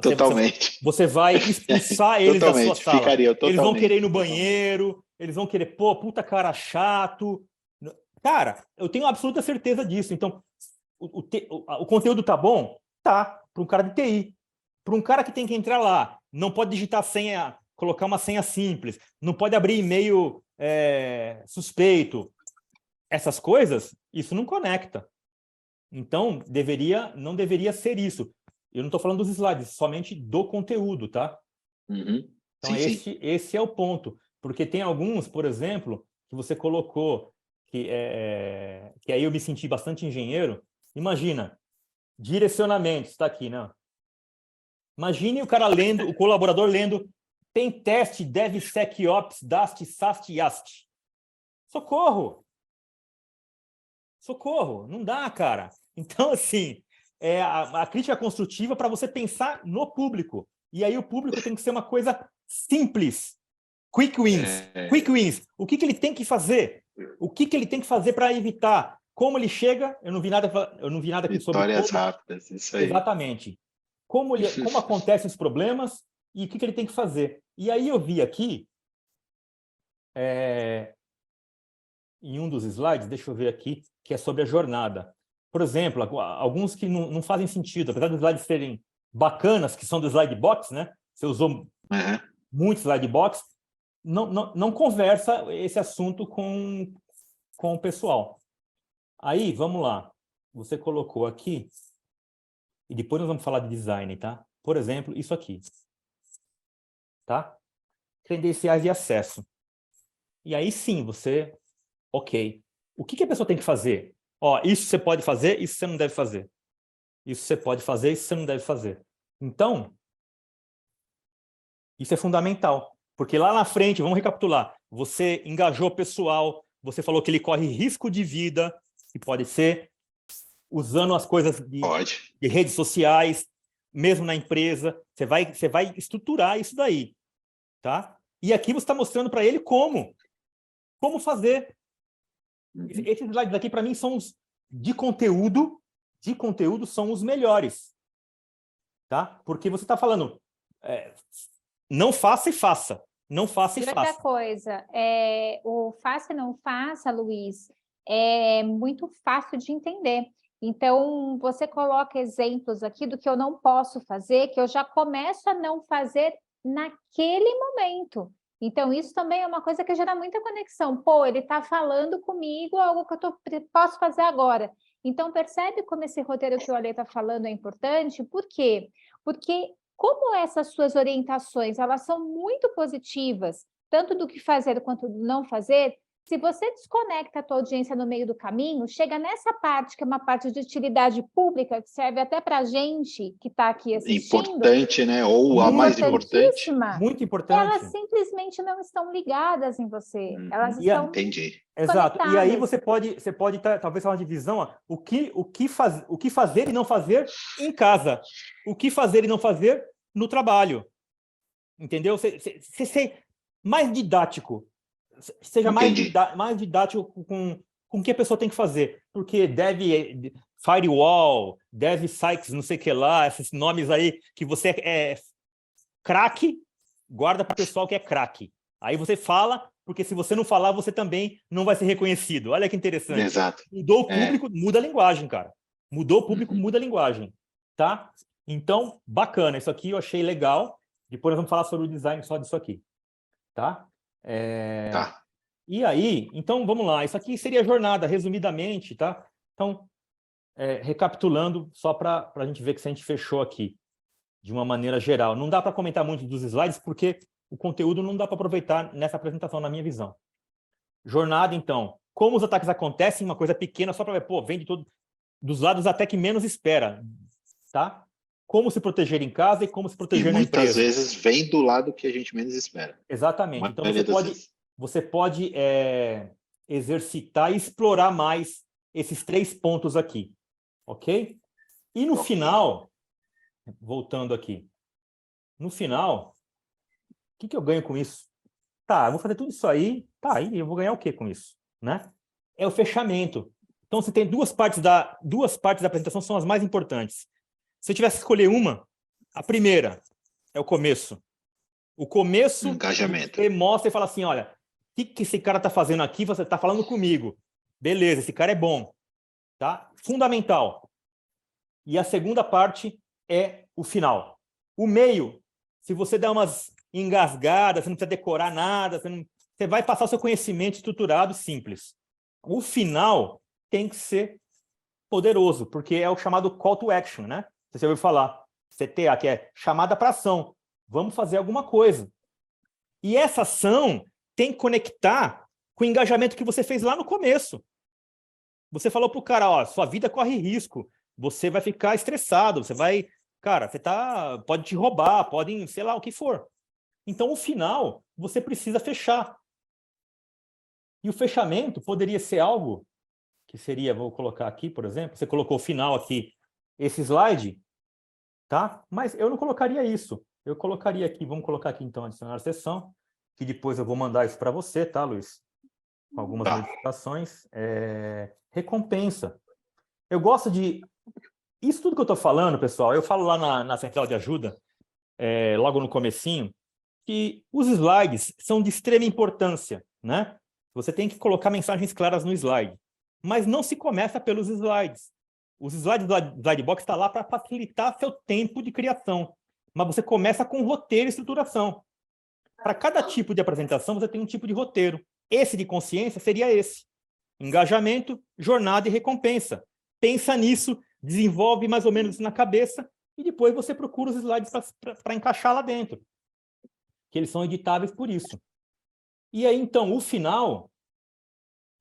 Totalmente. Você vai expulsar eles da sua sala. Ficaria totalmente. Eles vão querer ir no banheiro, eles vão querer, pô, puta cara chato. Cara, eu tenho absoluta certeza disso. Então, o conteúdo tá bom? Tá, para um cara de TI. Para um cara que tem que entrar lá, não pode digitar senha, colocar uma senha simples, não pode abrir e-mail suspeito. Essas coisas, isso não conecta. Então, não deveria ser isso. Eu não estou falando dos slides, somente do conteúdo, tá? Então, esse é o ponto. Porque tem alguns, por exemplo, que você colocou, que aí eu me senti bastante engenheiro. Imagina, direcionamento, está aqui, né? Imagine o cara lendo, o colaborador lendo, tem teste, DevSecOps, DAST, SAST, YAST. Socorro! Socorro! Não dá, cara. Então, assim, a crítica construtiva para você pensar no público. E aí o público tem que ser uma coisa simples. Quick wins. Quick wins. O que ele tem que fazer? O que ele tem que fazer para evitar? Como ele chega? Eu não vi nada aqui sobre vitórias rápidas, isso aí. Exatamente. Como acontecem os problemas e o que ele tem que fazer. E aí eu vi aqui, em um dos slides, deixa eu ver aqui, que é sobre a jornada. Por exemplo, alguns que não fazem sentido, apesar dos slides serem bacanas, que são do slide box, né? Você usou muito slide box, não conversa esse assunto com o pessoal. Aí, vamos lá. Você colocou aqui, e depois nós vamos falar de design, tá? Por exemplo, isso aqui. Tá? Credenciais de acesso. E aí sim, ok. O que a pessoa tem que fazer? Ó, isso você pode fazer, isso você não deve fazer. Isso você pode fazer, isso você não deve fazer. Então, isso é fundamental. Porque lá na frente, vamos recapitular, você engajou o pessoal, você falou que ele corre risco de vida, que pode ser usando as coisas de redes sociais, mesmo na empresa, você vai estruturar isso daí, tá? E aqui você está mostrando para ele como fazer. Esses slides aqui, para mim, são os de conteúdo são os melhores, tá? Porque você está falando, não faça e faça, não faça e faça. Outra coisa, o faça e não faça, Luiz, é muito fácil de entender. Então, você coloca exemplos aqui do que eu não posso fazer, que eu já começo a não fazer naquele momento. Então, isso também é uma coisa que gera muita conexão. Pô, ele está falando comigo algo que posso fazer agora. Então, percebe como esse roteiro que o Ale está falando é importante? Por quê? Porque como essas suas orientações, elas são muito positivas, tanto do que fazer quanto do não fazer, se você desconecta a tua audiência no meio do caminho, chega nessa parte, que é uma parte de utilidade pública, que serve até para a gente que está aqui assistindo. Importante, né? Ou a mais importante. Muito importante. Elas simplesmente não estão ligadas em você. Elas estão Entendi. Exato. conectadas. E aí você pode talvez fazer uma divisão, ó, o que fazer e não fazer em casa, o que fazer e não fazer no trabalho. Entendeu? Ser mais didático. Seja mais didático com o que a pessoa tem que fazer. Porque firewall, DevSykes, não sei o que lá, esses nomes aí que você é craque, guarda para o pessoal que é craque. Aí você fala, porque se você não falar, você também não vai ser reconhecido. Olha que interessante. Exato. Mudou o público, muda a linguagem, cara. Mudou o público, muda a linguagem. Tá? Então, bacana. Isso aqui eu achei legal. Depois nós vamos falar sobre o design só disso aqui. Tá? Tá. E aí, então vamos lá. Isso aqui seria a jornada, resumidamente, tá? Então, recapitulando, só para a gente ver que a gente fechou aqui de uma maneira geral. Não dá para comentar muito dos slides, porque o conteúdo não dá para aproveitar nessa apresentação, na minha visão. Jornada, então. Como os ataques acontecem, uma coisa pequena, só para ver, pô, vem de dos lados até que menos espera, tá? Como se proteger em casa e como se proteger na empresa. Muitas vezes vem do lado que a gente menos espera. Exatamente. Então, você pode exercitar e explorar mais esses 3 pontos aqui, ok? E no final, voltando aqui, no final, o que eu ganho com isso? Tá, eu vou fazer tudo isso aí, tá, e eu vou ganhar o quê com isso? Né? É o fechamento. Então, você tem duas partes da apresentação, são as mais importantes. Se eu tivesse que escolher uma, a primeira é o começo. O começo, engajamento. Você mostra e fala assim, olha, o que esse cara está fazendo aqui? Você está falando comigo. Beleza, esse cara é bom. Tá? Fundamental. E a segunda parte é o final. O meio, se você der umas engasgadas, você não precisa decorar nada, você vai passar o seu conhecimento estruturado simples. O final tem que ser poderoso, porque é o chamado call to action, né? Você já ouviu falar. CTA, que é chamada para ação. Vamos fazer alguma coisa. E essa ação tem que conectar com o engajamento que você fez lá no começo. Você falou para o cara, ó, sua vida corre risco, você vai ficar estressado, você vai... Cara, pode te roubar, pode, sei lá, o que for. Então, o final, você precisa fechar. E o fechamento poderia ser algo que seria, vou colocar aqui, por exemplo, você colocou o final aqui, esse slide, tá? Mas eu não colocaria isso. Eu colocaria aqui, vamos colocar aqui então, adicionar sessão, que depois eu vou mandar isso para você, tá, Luiz? Com algumas modificações. Recompensa. Eu gosto de... Isso tudo que eu estou falando, pessoal, eu falo lá na central de ajuda, logo no comecinho, que os slides são de extrema importância, né? Você tem que colocar mensagens claras no slide. Mas não se começa pelos slides. Os slides do Slidebox estão lá para facilitar seu tempo de criação. Mas você começa com roteiro e estruturação. Para cada tipo de apresentação, você tem um tipo de roteiro. Esse de consciência seria esse. Engajamento, jornada e recompensa. Pensa nisso, desenvolve mais ou menos isso na cabeça e depois você procura os slides para encaixar lá dentro. Que eles são editáveis por isso. E aí, então, o final,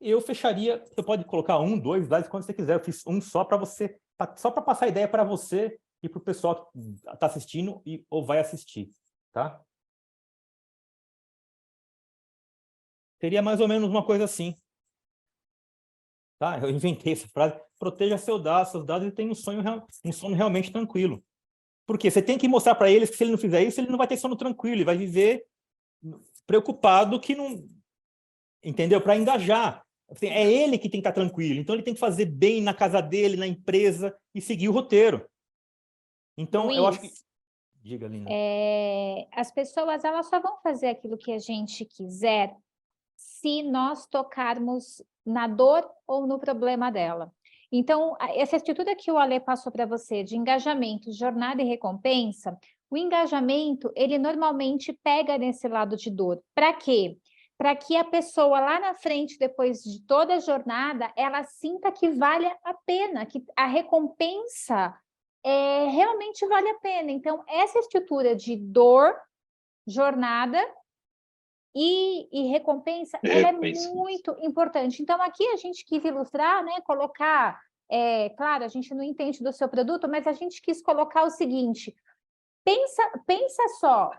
eu fecharia... Você pode colocar 1, 2 slides quando você quiser. Eu fiz um só para você, só para passar a ideia para você e para o pessoal que está assistindo ou vai assistir, tá? Seria mais ou menos uma coisa assim. Tá? Eu inventei essa frase. Proteja seus dados e tenha um sono realmente tranquilo. Porque você tem que mostrar para eles que se ele não fizer isso, ele não vai ter sono tranquilo, ele vai viver preocupado que não... Entendeu? Para engajar. Assim, é ele que tem que estar tranquilo. Então, ele tem que fazer bem na casa dele, na empresa e seguir o roteiro. Então, Luiz, eu acho que... Diga, Lina. As pessoas, elas só vão fazer aquilo que a gente quiser se nós tocarmos na dor ou no problema dela. Então, essa estrutura que o Ale passou para você de engajamento, jornada e recompensa, O engajamento, ele normalmente pega nesse lado de dor. Para quê? Para que a pessoa lá na frente, depois de toda a jornada, ela sinta que vale a pena, que a recompensa realmente vale a pena. Então, essa estrutura de dor, jornada e recompensa, ela é muito importante. Então, aqui a gente quis ilustrar, né, colocar, claro, a gente não entende do seu produto, mas a gente quis colocar o seguinte, pensa só,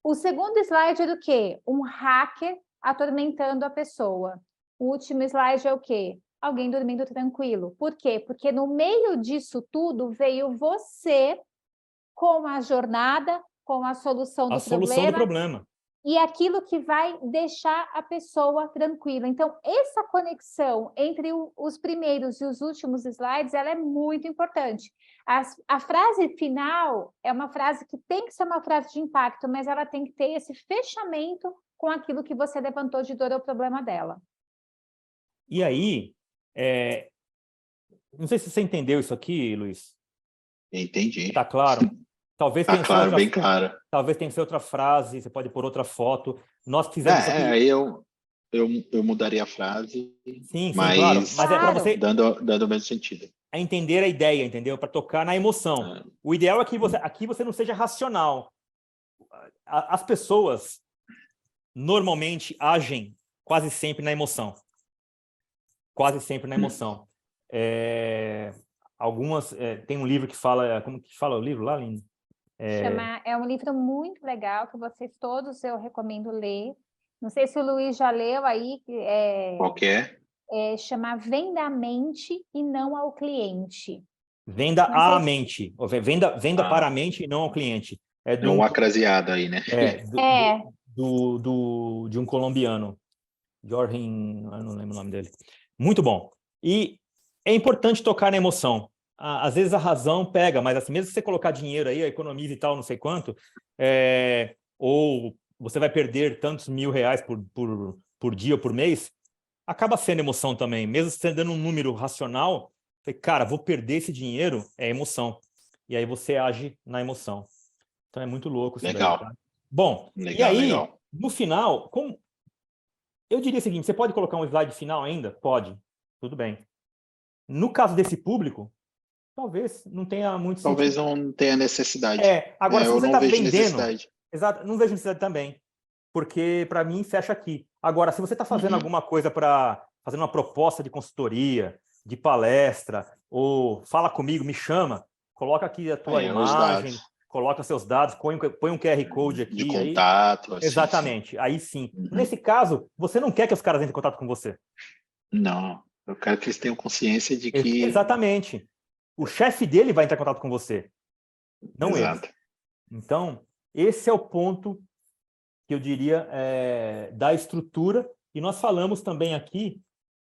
o segundo slide é do quê? Um hacker atormentando a pessoa. O último slide é o quê? Alguém dormindo tranquilo. Por quê? Porque no meio disso tudo veio você com a jornada, com a solução A solução do problema. e aquilo que vai deixar a pessoa tranquila. Então, essa conexão entre os primeiros e os últimos slides, ela é muito importante. A frase final é uma frase que tem que ser uma frase de impacto, mas ela tem que ter esse fechamento com aquilo que você levantou de dor ao problema dela. E aí, não sei se você entendeu isso aqui, Luiz. Entendi. Está claro? Talvez Tá claro, bem claro. Talvez tenha que ser outra frase, você pode pôr outra foto. Nós fizemos isso aqui. Aí eu mudaria a frase, Sim, mas, claro. Mas é para você dando o mesmo sentido. É entender a ideia, entendeu? Para tocar na emoção. O ideal é que aqui você não seja racional. As pessoas normalmente agem quase sempre na emoção. Quase sempre na emoção. Tem um livro que fala... Como que fala o livro lá, Aline? É um livro muito legal que vocês todos eu recomendo ler. Não sei se o Luiz já leu aí. Qual que é? Chama Venda à Mente e Não ao Cliente. Venda à mente. Venda para a mente e não ao cliente. É um acraseado aí, né? De um colombiano. Jorge, eu não lembro o nome dele. Muito bom. E é importante tocar na emoção. Às vezes a razão pega, mas assim, mesmo que você colocar dinheiro aí, economiza e tal, não sei quanto, ou você vai perder tantos R$1.000 por dia ou por mês, acaba sendo emoção também. Mesmo você dando um número racional, cara, vou perder esse dinheiro, é emoção. E aí você age na emoção. Então é muito louco isso legal. daí, tá? Bom, e aí, no final, eu diria o seguinte, você pode colocar um slide final ainda? Pode, tudo bem. No caso desse público, talvez não tenha muito sentido. Talvez não tenha necessidade. Agora, se você está vendendo... necessidade. Exato, não vejo necessidade também. Porque, para mim, fecha aqui. Agora, se você está fazendo alguma coisa fazendo uma proposta de consultoria, de palestra, ou fala comigo, me chama, coloca aqui a tua imagem, coloca seus dados, põe um QR Code aqui. De contato. Aí, exatamente, aí sim. Nesse caso, você não quer que os caras entrem em contato com você. Não, eu quero que eles tenham consciência de que... Exatamente. O chefe dele vai entrar em contato com você, não eles. Então, esse é o ponto que eu diria da estrutura. E nós falamos também aqui,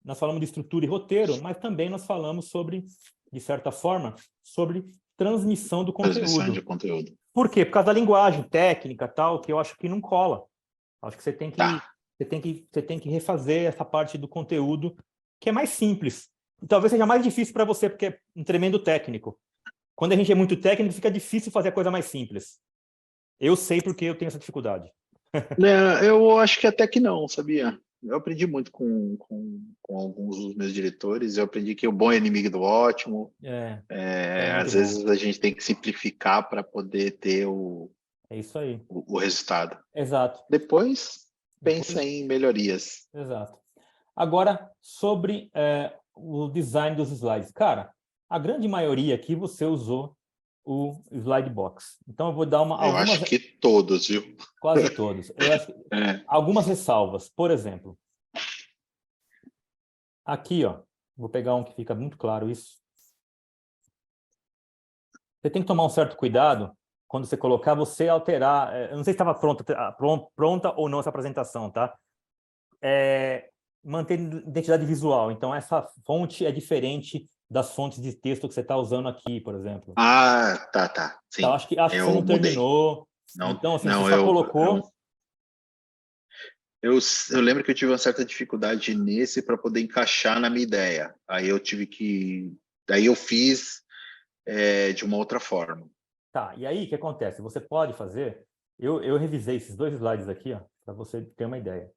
nós falamos de estrutura e roteiro, mas também nós falamos sobre, de certa forma, sobre transmissão do conteúdo. Transmissão de conteúdo. Por quê? Por causa da linguagem técnica, tal, que eu acho que não cola. Acho que você tem que refazer essa parte do conteúdo, que é mais simples. E talvez seja mais difícil para você, porque é um tremendo técnico. Quando a gente é muito técnico, fica difícil fazer a coisa mais simples. Eu sei porque eu tenho essa dificuldade. Eu acho que até que não, sabia? Eu aprendi muito com alguns dos meus diretores. Eu aprendi que o bom é inimigo do ótimo. Às vezes a gente tem que simplificar para poder ter isso aí. O resultado. Exato. Depois pensa em melhorias. Exato. Agora, sobre o design dos slides. Cara, a grande maioria aqui você usou o slide box. Então eu vou dar Eu acho que todos, viu? Quase todos. Eu acho que algumas ressalvas. Por exemplo, aqui, ó, vou pegar um que fica muito claro isso. Você tem que tomar um certo cuidado quando você colocar, você alterar. Eu não sei se estava pronta ou não essa apresentação, tá? Manter identidade visual. Então, essa fonte é diferente das fontes de texto que você está usando aqui, por exemplo. Tá. Sim. Então, acho que você não terminou. Então, assim, você só colocou... Eu lembro que eu tive uma certa dificuldade nesse para poder encaixar na minha ideia. Aí eu tive que... Daí eu fiz de uma outra forma. Tá, e aí o que acontece? Você pode fazer... Eu revisei esses 2 slides aqui, para você ter uma ideia.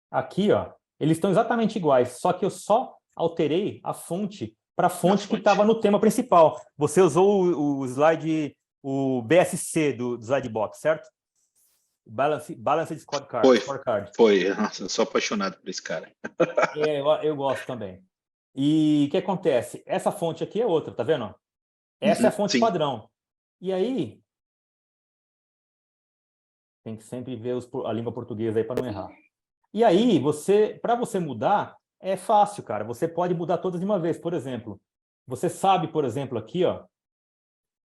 Aqui, eles estão exatamente iguais, só que eu só alterei a fonte para a fonte que estava no tema principal. Você usou o slide, o BSC do Slidebox, certo? Balanced Scorecard. Foi. Nossa, eu sou apaixonado por esse cara. Eu gosto também. E o que acontece? Essa fonte aqui é outra, tá vendo? Essa é a fonte sim. padrão. E aí, tem que sempre ver a língua portuguesa aí para não errar. E aí, para você mudar, é fácil, cara. Você pode mudar todas de uma vez. Por exemplo, você sabe, por exemplo, aqui,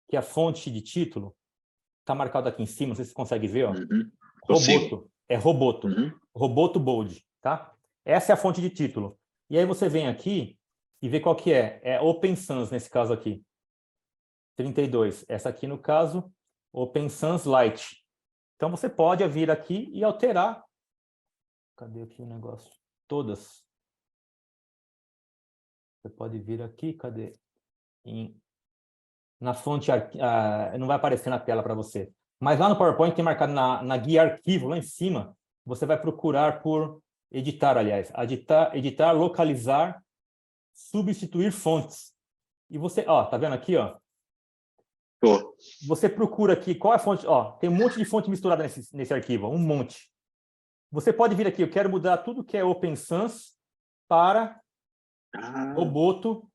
que a fonte de título está marcada aqui em cima, não sei se você consegue ver, Roboto. É Roboto. Roboto Bold, tá? Essa é a fonte de título. E aí você vem aqui e vê qual que é. É Open Sans, nesse caso aqui. 32. Essa aqui, no caso, Open Sans Lite. Então, você pode vir aqui e alterar. Cadê aqui o negócio? Todas. Você pode vir aqui, cadê? Na fonte, não vai aparecer na tela para você. Mas lá no PowerPoint tem marcado na guia arquivo, lá em cima, você vai procurar por editar, aliás. Editar, localizar, substituir fontes. E você, tá vendo aqui, Tô. Você procura aqui, qual é a fonte? Tem um monte de fonte misturada nesse arquivo, um monte. Você pode vir aqui, eu quero mudar tudo que é Open Sans para Roboto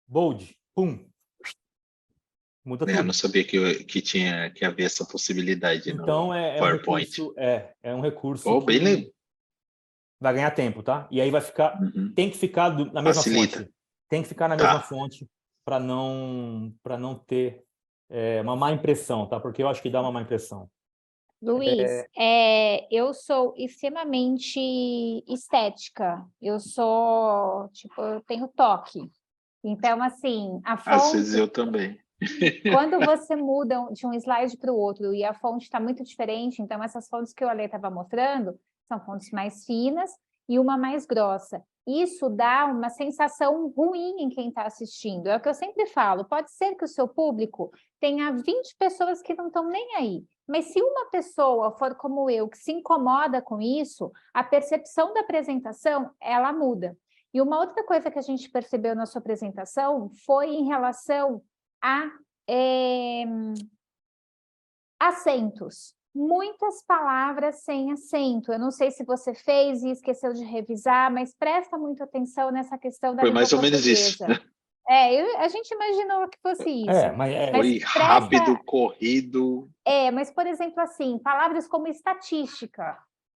Bold. Pum. Muda tudo. Eu não sabia que havia essa possibilidade então, no PowerPoint. É um recurso Oh, que vai ganhar tempo, tá? E aí vai ficar... Tem que ficar na mesma fonte. Tem que ficar na mesma fonte para não ter uma má impressão, tá? Porque eu acho que dá uma má impressão. Luiz, eu sou extremamente estética. Eu tenho toque. Então, assim, a fonte... Às vezes eu também. Quando você muda de um slide para o outro e a fonte está muito diferente, então essas fontes que o Ale estava mostrando são fontes mais finas e uma mais grossa. Isso dá uma sensação ruim em quem está assistindo. É o que eu sempre falo, pode ser que o seu público tenha 20 pessoas que não estão nem aí, mas se uma pessoa for como eu, que se incomoda com isso, a percepção da apresentação, ela muda. E uma outra coisa que a gente percebeu na sua apresentação foi em relação a acentos. Muitas palavras sem acento. Eu não sei se você fez e esqueceu de revisar, mas presta muita atenção nessa questão da língua portuguesa. Foi mais ou menos isso. A gente imaginou que fosse isso. Foi rápido, corrido. Mas, por exemplo, assim, palavras como estatística.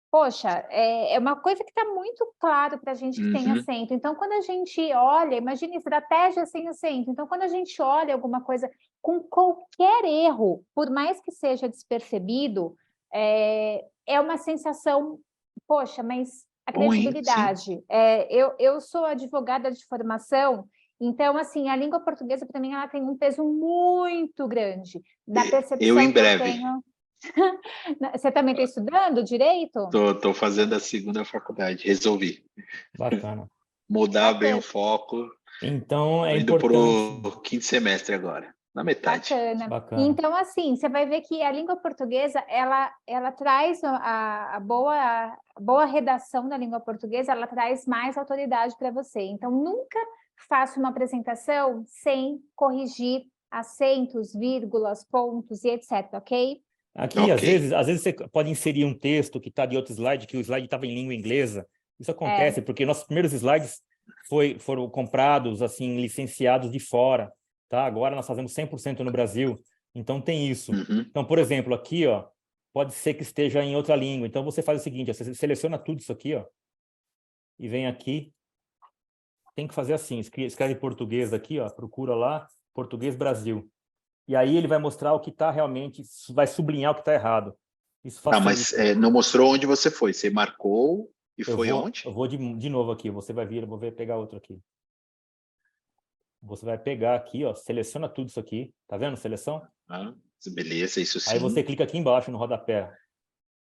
Poxa, é uma coisa que está muito claro para a gente que tem acento. Então, quando a gente olha, imagine estratégia sem acento. Então, quando a gente olha alguma coisa com qualquer erro, por mais que seja despercebido, é uma sensação, poxa, mas a credibilidade. Eu sou advogada de formação, então, assim, a língua portuguesa, para mim, ela tem um peso muito grande. Da percepção eu em breve. que eu tenho... Você também está estudando direito? Estou fazendo a segunda faculdade, resolvi. Bacana. Mudar bem o foco. Então, é indo importante. para o quinto semestre agora, na metade. Bacana. Então, assim, você vai ver que a língua portuguesa, ela traz a boa redação da língua portuguesa, ela traz mais autoridade para você. Então, nunca faça uma apresentação sem corrigir acentos, vírgulas, pontos e etc, ok? Aqui, às vezes você pode inserir um texto que está de outro slide, que o slide estava em língua inglesa. Isso acontece porque nossos primeiros slides foram comprados, assim, licenciados de fora, tá? Agora nós fazemos 100% no Brasil, então tem isso. Então, por exemplo, aqui, pode ser que esteja em outra língua. Então, você faz o seguinte, você seleciona tudo isso aqui, e vem aqui. Tem que fazer assim, escreve português aqui, procura lá, português Brasil. E aí ele vai mostrar o que está realmente, vai sublinhar o que está errado. Isso mas não mostrou onde você foi. Você marcou e foi onde? Eu vou de novo aqui. Você vai vir, eu vou pegar outro aqui. Você vai pegar aqui, seleciona tudo isso aqui. Tá vendo? Seleção? Beleza, isso sim. Aí você clica aqui embaixo no rodapé.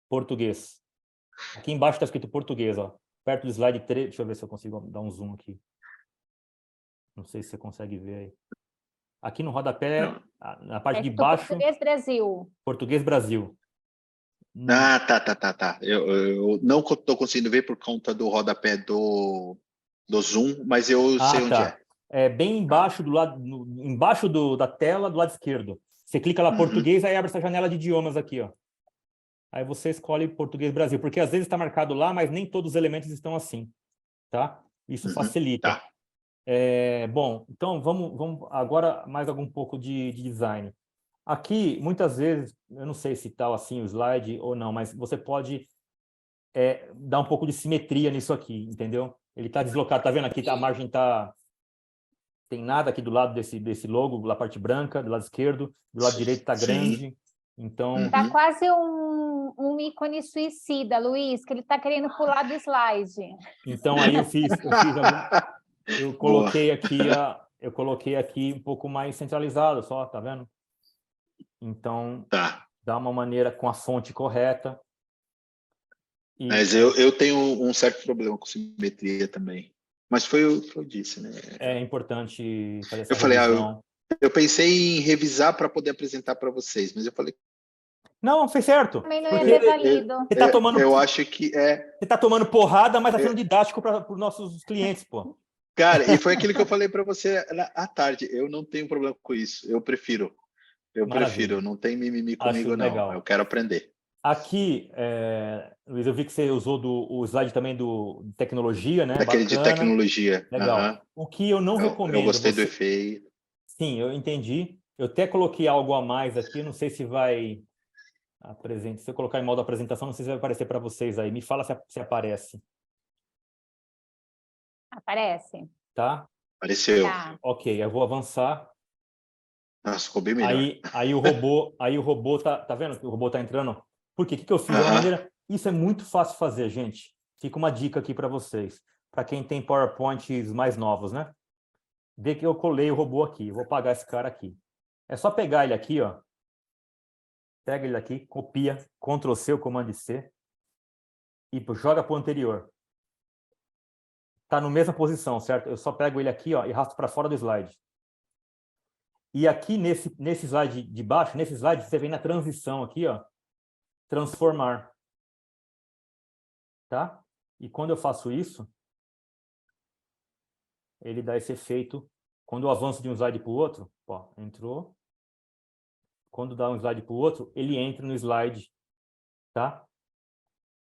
Português. Aqui embaixo está escrito português, ó. Perto do slide 3. Deixa eu ver se eu consigo dar um zoom aqui. Não sei se você consegue ver aí. Aqui no rodapé, Não. na parte de do baixo, Português Brasil. Português Brasil. Ah, tá. Eu não estou conseguindo ver por conta do rodapé do Zoom, mas eu sei onde é. É bem embaixo embaixo da tela, do lado esquerdo. Você clica lá português, aí abre essa janela de idiomas aqui, ó. Aí você escolhe português Brasil, porque às vezes está marcado lá, mas nem todos os elementos estão assim, tá? Isso facilita. Tá. Bom, então vamos agora mais algum pouco de design. Aqui, muitas vezes, eu não sei se está assim o slide ou não, mas você pode dar um pouco de simetria nisso aqui, entendeu? Ele está deslocado, tá vendo aqui? A margem está... Tem nada aqui do lado desse logo, da parte branca, do lado esquerdo, do lado direito está grande. Então... Tá quase um ícone suicida, Luiz, que ele está querendo pular do slide. Então, aí eu coloquei aqui um pouco mais centralizado só, tá vendo? Então, dá uma maneira com a fonte correta. Mas eu tenho um certo problema com simetria também. Mas foi o que eu disse, né? É importante fazer essa eu falei, revisão. Eu pensei em revisar para poder apresentar para vocês, mas eu falei... Não, fez certo. Também não ia ter valido. Você tá tomando, eu acho que Você está tomando porrada, mas está sendo didático para os nossos clientes, pô. Cara, e foi aquilo que eu falei para você à tarde. Eu não tenho problema com isso. Eu prefiro. Não tem mimimi comigo, não. Legal. Eu quero aprender. Aqui, Luiz, eu vi que você usou o slide também de tecnologia, né? Daquele Bacana. de tecnologia. Legal. O que eu não recomendo... Eu gostei do efeito. Sim, eu entendi. Eu até coloquei algo a mais aqui, não sei se vai... Se eu colocar em modo apresentação, não sei se vai aparecer para vocês aí. Me fala se aparece. Aparece. Tá? Apareceu. Tá. Ok, eu vou avançar. Nossa, ficou bem melhor. Aí o robô tá vendo que o robô tá entrando? Por quê? O que eu fiz? Isso é muito fácil de fazer, gente. Fica uma dica aqui para vocês. Para quem tem PowerPoints mais novos, né? Vê que eu colei o robô aqui. Eu vou apagar esse cara aqui. É só pegar ele aqui, ó. Pega ele aqui, copia, Ctrl+C, Comando+C e joga para o anterior. Tá na mesma posição, certo? Eu só pego ele aqui, ó, e arrasto para fora do slide. E aqui nesse slide de baixo, nesse slide, você vem na transição aqui, ó, transformar. Tá? E quando eu faço isso, ele dá esse efeito. Quando eu avanço de um slide para o outro, ó, entrou. Quando dá um slide para o outro, ele entra no slide, tá?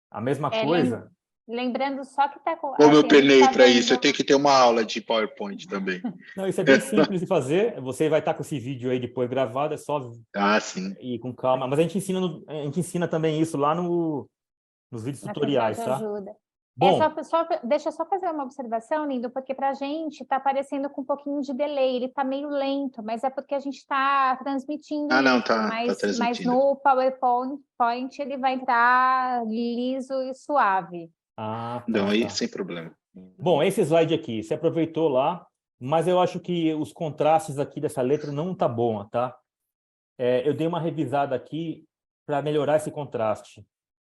A mesma coisa... Lembrando só que tá com... Como eu penei para isso? Eu tenho que ter uma aula de PowerPoint também. Não, isso é bem simples de fazer. Você vai estar com esse vídeo aí depois gravado, é só sim. ir com calma. Mas a gente ensina também isso lá nos vídeos tutoriais, tá? Ajuda. Bom, deixa eu só fazer uma observação, Lindo, porque para a gente está aparecendo com um pouquinho de delay, ele está meio lento, mas é porque a gente está transmitindo mas no PowerPoint ele vai entrar liso e suave. Não, aí sem problema. Bom, esse slide aqui, você aproveitou lá, mas eu acho que os contrastes aqui dessa letra não tá bom, tá? Eu dei uma revisada aqui para melhorar esse contraste.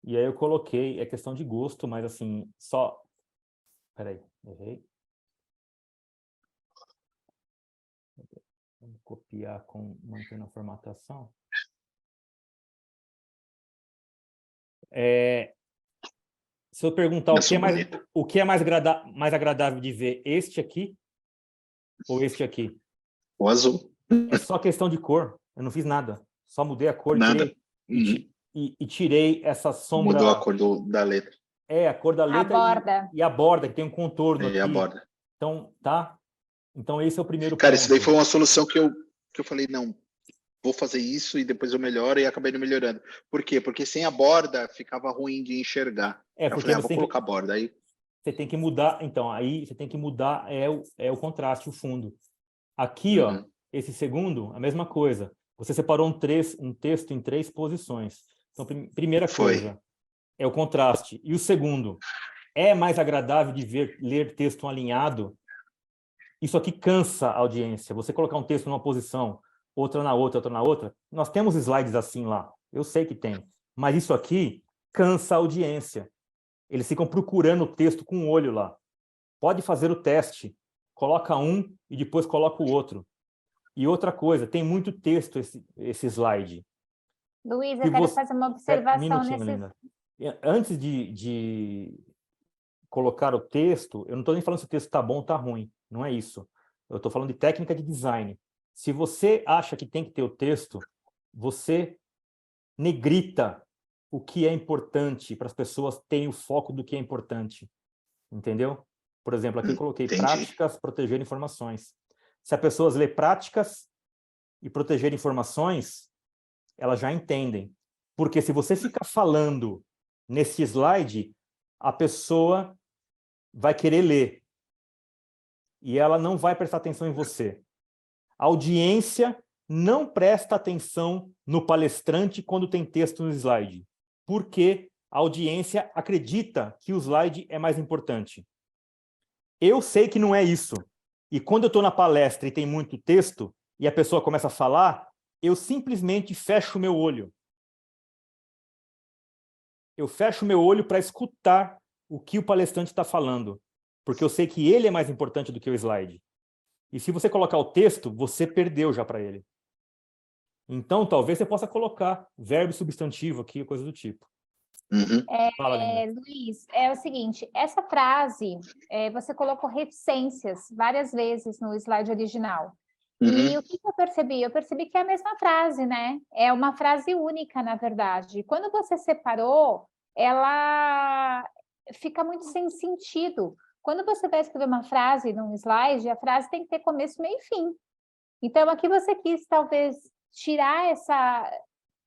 E aí eu coloquei, é questão de gosto, mas assim, só... Peraí, errei. Vamos copiar mantendo a formatação. Se eu perguntar o que é mais agradável de ver, este aqui ou este aqui? O azul. É só questão de cor. Eu não fiz nada. Só mudei a cor. Nada. Tirei essa sombra... Mudou a cor da letra. A cor da letra e a borda, que tem um contorno aqui. A borda. Então, tá? Então, esse é o primeiro ponto. Cara, isso daí foi uma solução que eu falei, não, vou fazer isso e depois eu melhoro e acabei não melhorando. Por quê? Porque sem a borda ficava ruim de enxergar. Porque eu falei, vou colocar a borda. Aí você tem que mudar, então, aí você tem que mudar o contraste, o fundo. Aqui, ó, esse segundo, a mesma coisa. Você separou um texto em 3 posições. Então, primeira coisa é o contraste. E o segundo, é mais agradável de ler texto alinhado? Isso aqui cansa a audiência. Você colocar um texto numa posição, outra na outra. Nós temos slides assim lá. Eu sei que tem. Mas isso aqui cansa a audiência. Eles ficam procurando o texto com o olho lá. Pode fazer o teste. Coloca um e depois coloca o outro. E outra coisa, tem muito texto esse slide. Luiz, Se eu quero você... fazer uma Espera um observação minutinho, nesse... Linda. Antes de colocar o texto, eu não estou nem falando se o texto está bom ou está ruim. Não é isso. Eu estou falando de técnica de design. Se você acha que tem que ter o texto, você negrita o que é importante para as pessoas terem o foco do que é importante. Entendeu? Por exemplo, aqui eu coloquei Entendi. práticas, proteger informações. Se as pessoas lerem práticas e proteger informações, elas já entendem. Porque se você ficar falando nesse slide, a pessoa vai querer ler. E ela não vai prestar atenção em você. A audiência não presta atenção no palestrante quando tem texto no slide. Porque a audiência acredita que o slide é mais importante. Eu sei que não é isso. E quando eu estou na palestra e tem muito texto, e a pessoa começa a falar, eu simplesmente fecho o meu olho. Eu fecho o meu olho para escutar o que o palestrante está falando. Porque eu sei que ele é mais importante do que o slide. E se você colocar o texto, você perdeu já para ele. Então, talvez você possa colocar verbo e substantivo aqui, coisa do tipo. Uhum. Fala, Linda. Luiz, é o seguinte, essa frase, você colocou reticências várias vezes no slide original. Uhum. E o que eu percebi? Eu percebi que é a mesma frase, né? É uma frase única, na verdade. Quando você separou, ela fica muito sem sentido. Quando você vai escrever uma frase num slide, a frase tem que ter começo, meio e fim. Então, aqui você quis, talvez, tirar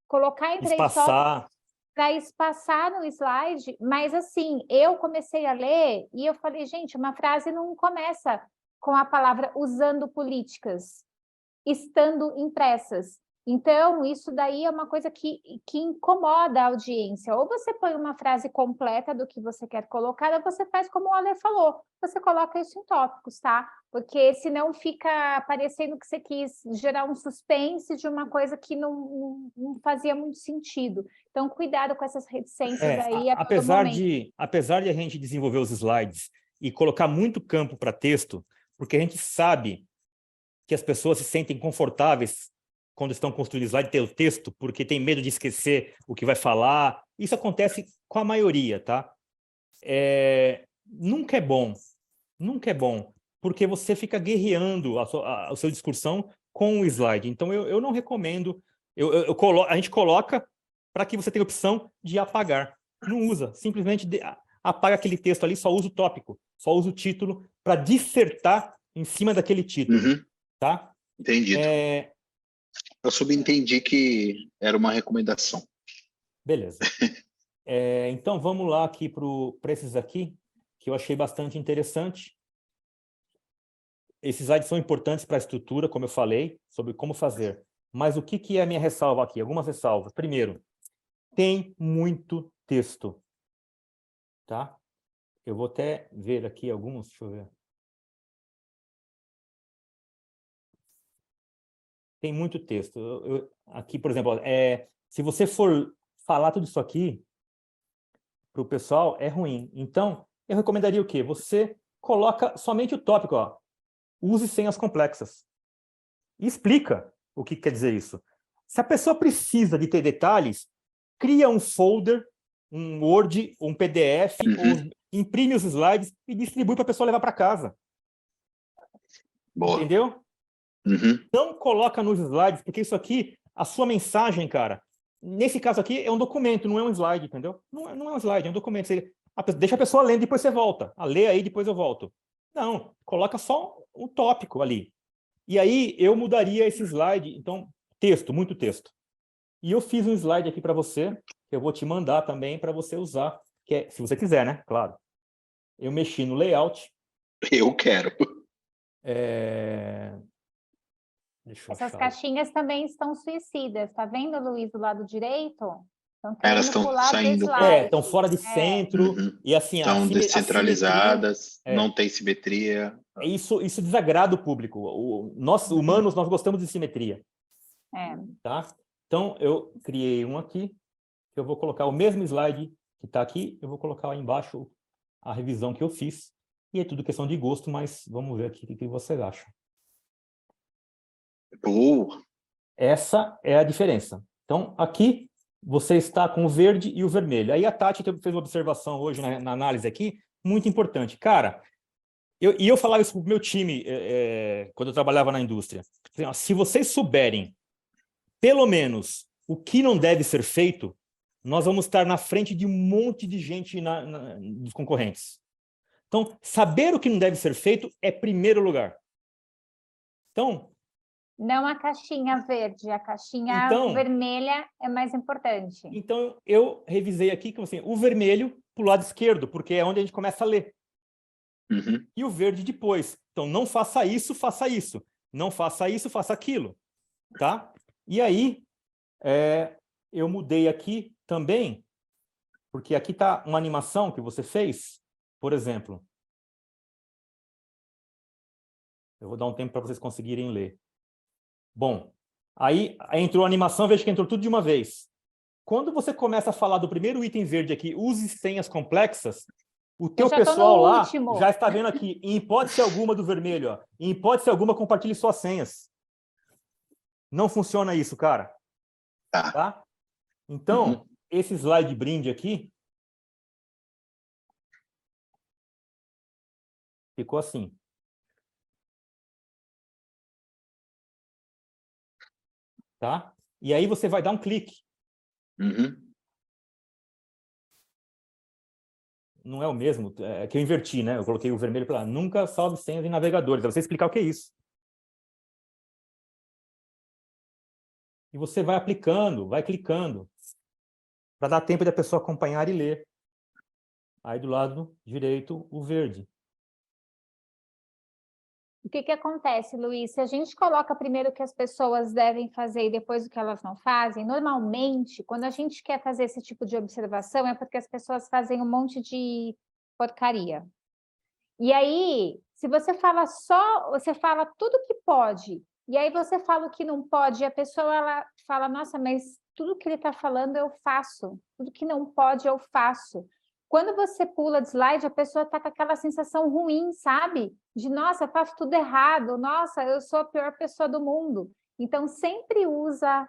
colocar em 3 tópicos para espaçar no slide, mas assim, eu comecei a ler e eu falei, gente, uma frase não começa com a palavra usando políticas, estando impressas. Então, isso daí é uma coisa que incomoda a audiência. Ou você põe uma frase completa do que você quer colocar, ou você faz como o Ale falou, você coloca isso em tópicos, tá? Porque senão fica parecendo que você quis gerar um suspense de uma coisa que não fazia muito sentido. Então, cuidado com essas reticências aí a todo momento. Apesar de a gente desenvolver os slides e colocar muito campo para texto, porque a gente sabe que as pessoas se sentem confortáveis quando estão construindo slide, ter o texto, porque tem medo de esquecer o que vai falar. Isso acontece com a maioria, tá? Nunca é bom, porque você fica guerreando a sua discussão com o slide. Então, eu não recomendo. A gente coloca para que você tenha a opção de apagar. Não usa, simplesmente apaga aquele texto ali, só usa o tópico, só usa o título para dissertar em cima daquele título. Uhum. Tá? Entendido. Eu subentendi que era uma recomendação. Beleza. Então, vamos lá aqui para esses aqui, que eu achei bastante interessante. Esses slides são importantes para a estrutura, como eu falei, sobre como fazer. Mas o que é a minha ressalva aqui? Algumas ressalvas. Primeiro, tem muito texto. Tá? Eu vou até ver aqui alguns, deixa eu ver. Tem muito texto. Aqui, por exemplo, se você for falar tudo isso aqui para o pessoal, é ruim. Então, eu recomendaria o quê? Você coloca somente o tópico, ó. Use senhas complexas. E explica o que quer dizer isso. Se a pessoa precisa de ter detalhes, cria um folder, um Word, um PDF, ou imprime os slides e distribui para a pessoa levar para casa. Boa. Entendeu? Uhum. Não coloca nos slides, porque isso aqui, a sua mensagem, cara, nesse caso aqui é um documento, não é um slide, entendeu? Não é um slide, é um documento. Deixa a pessoa lendo, depois você volta. Lê aí, depois eu volto. Não, coloca só um tópico ali. E aí eu mudaria esse slide, então, texto, muito texto. E eu fiz um slide aqui para você, que eu vou te mandar também para você usar, se você quiser, né? Claro. Eu mexi no layout. Eu quero. Essas caixinhas também estão suicidas, tá vendo, Luiz, do lado direito? Elas estão saindo. Estão fora de centro. E assim, estão descentralizadas, não tem simetria. Isso desagrada o público. Nós, humanos, nós gostamos de simetria. Tá? Então, eu criei um aqui, que eu vou colocar o mesmo slide que está aqui, eu vou colocar lá embaixo a revisão que eu fiz. E é tudo questão de gosto, mas vamos ver aqui o que vocês acham. Boa. Essa é a diferença. Então, aqui você está com o verde e o vermelho. Aí a Tati fez uma observação hoje na análise aqui, muito importante. Cara, eu falava isso para o meu time quando eu trabalhava na indústria. Se vocês souberem, pelo menos, o que não deve ser feito, nós vamos estar na frente de um monte de gente dos concorrentes. Então, saber o que não deve ser feito é primeiro lugar. Então... Não a caixinha verde, a caixinha vermelha é mais importante. Então, eu revisei aqui que assim, o vermelho para o lado esquerdo, porque é onde a gente começa a ler. Uhum. E o verde depois. Então, não faça isso, faça isso. Não faça isso, faça aquilo. Tá? E aí, eu mudei aqui também, porque aqui está uma animação que você fez, por exemplo. Eu vou dar um tempo para vocês conseguirem ler. Bom, aí entrou a animação, veja que entrou tudo de uma vez. Quando você começa a falar do primeiro item verde aqui, use senhas complexas, o teu pessoal lá já está vendo aqui, em hipótese alguma do vermelho, ó, em hipótese alguma, compartilhe suas senhas. Não funciona isso, cara. Tá? Então, esse slide brinde aqui ficou assim. Tá? E aí você vai dar um clique. Não é o mesmo, é que eu inverti, né? Eu coloquei o vermelho para lá. Nunca salve senhas em navegadores. É você explicar o que é isso. E você vai aplicando, vai clicando, para dar tempo da pessoa acompanhar e ler. Aí do lado direito, o verde. O que acontece, Luiz? Se a gente coloca primeiro o que as pessoas devem fazer e depois o que elas não fazem, normalmente, quando a gente quer fazer esse tipo de observação, é porque as pessoas fazem um monte de porcaria. E aí, se você fala você fala tudo que pode, e aí você fala o que não pode, e a pessoa ela fala, nossa, mas tudo que ele está falando eu faço, tudo que não pode eu faço. Quando você pula de slide, a pessoa está com aquela sensação ruim, sabe? De, nossa, eu faço tudo errado, nossa, eu sou a pior pessoa do mundo. Então, sempre usa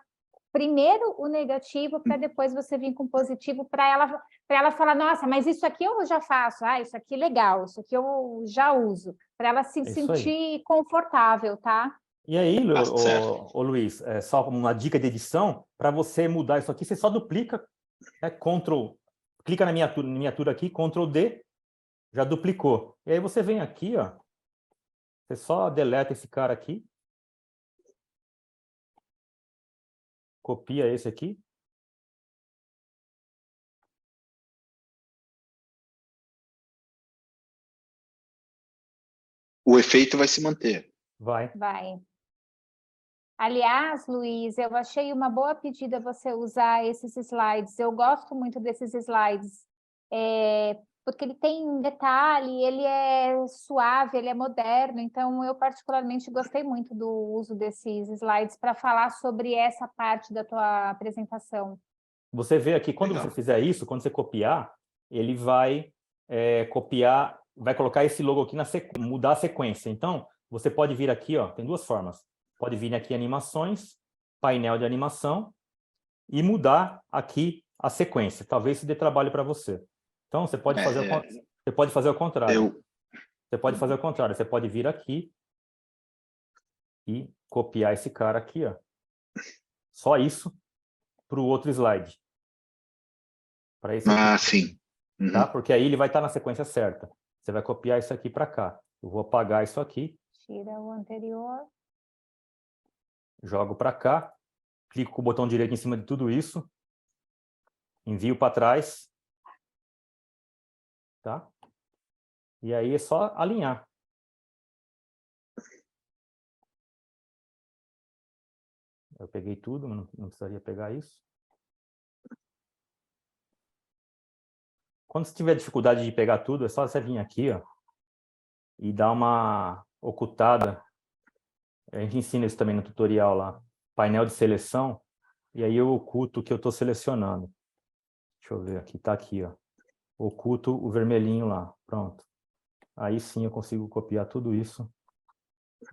primeiro o negativo para depois você vir com o positivo para ela falar, nossa, mas isso aqui eu já faço, isso aqui é legal, isso aqui eu já uso, para ela se sentir confortável, tá? E aí, Luiz, só uma dica de edição, para você mudar isso aqui, você só duplica, clica na miniatura aqui, Ctrl D, já duplicou. E aí você vem aqui, ó, você só deleta esse cara aqui, copia esse aqui. O efeito vai se manter. Vai. Aliás, Luiz, eu achei uma boa pedida você usar esses slides. Eu gosto muito desses slides, porque ele tem um detalhe, ele é suave, ele é moderno. Então, eu particularmente gostei muito do uso desses slides para falar sobre essa parte da tua apresentação. Você vê aqui, quando você fizer isso, quando você copiar, ele vai copiar, vai colocar esse logo aqui, mudar a sequência. Então, você pode vir aqui, ó, tem duas formas. Pode vir aqui animações, painel de animação, e mudar aqui a sequência. Talvez isso dê trabalho para você. Então, você pode fazer o contrário. Você pode fazer o contrário. Você pode vir aqui e copiar esse cara aqui, ó. Só isso para o outro slide. Para esse aqui. Sim. Tá? Porque aí ele vai estar na sequência certa. Você vai copiar isso aqui para cá. Eu vou apagar isso aqui. Tira o anterior. Jogo para cá. Clico com o botão direito em cima de tudo isso. Envio para trás. Tá? E aí é só alinhar. Eu peguei tudo, mas não precisaria pegar isso. Quando você tiver dificuldade de pegar tudo, é só você vir aqui, ó, e dar uma ocultada. A gente ensina isso também no tutorial lá. Painel de seleção. E aí eu oculto o que eu estou selecionando. Deixa eu ver aqui. Está aqui, ó. oculto o vermelhinho lá. Pronto. Aí sim eu consigo copiar tudo isso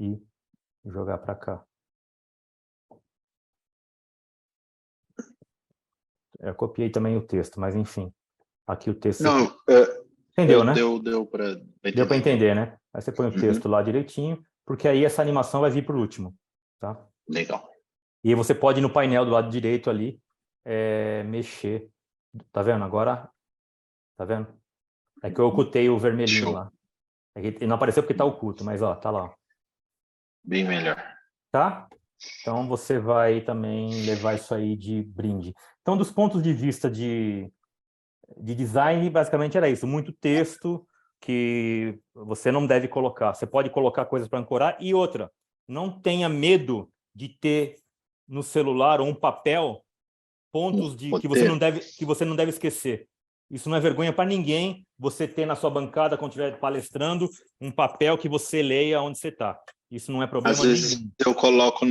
e jogar para cá. Eu copiei também o texto, mas enfim. Aqui o texto... Não, Entendeu, né? deu para entender. Deu para entender, né? Aí você põe o texto lá direitinho, porque aí essa animação vai vir por último, tá? Legal. E você pode, no painel do lado direito ali, mexer. Tá vendo? Agora, tá vendo? É que eu ocultei o vermelhinho Show. lá. É que não apareceu porque tá oculto, mas ó, tá lá. Bem melhor. Tá? Então você vai também levar isso aí de brinde. Então, dos pontos de vista de design, basicamente era isso. Muito texto que você não deve colocar. Você pode colocar coisas para ancorar. E outra, não tenha medo de ter no celular ou um papel pontos que você não deve esquecer. Isso não é vergonha para ninguém, você ter na sua bancada, quando estiver palestrando, um papel que você leia onde você está. Isso não é problema Às vezes nenhum. eu coloco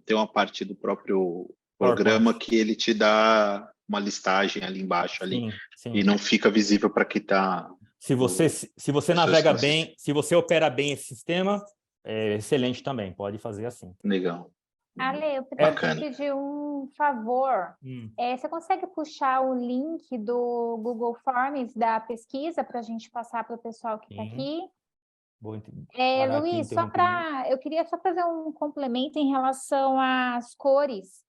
tem uma parte do próprio programa PowerPoint. que ele te dá uma listagem ali embaixo ali, Sim, sim. e não fica visível para quem está... Se você navega bem, se você opera bem esse sistema, é excelente também, pode fazer assim. Legal. Ale, eu preciso Bacana. pedir um favor. Você consegue puxar o link do Google Forms da pesquisa para a gente passar para o pessoal que está aqui? Vou parar aqui, Luiz, interrompimento. eu queria só fazer um complemento em relação às cores.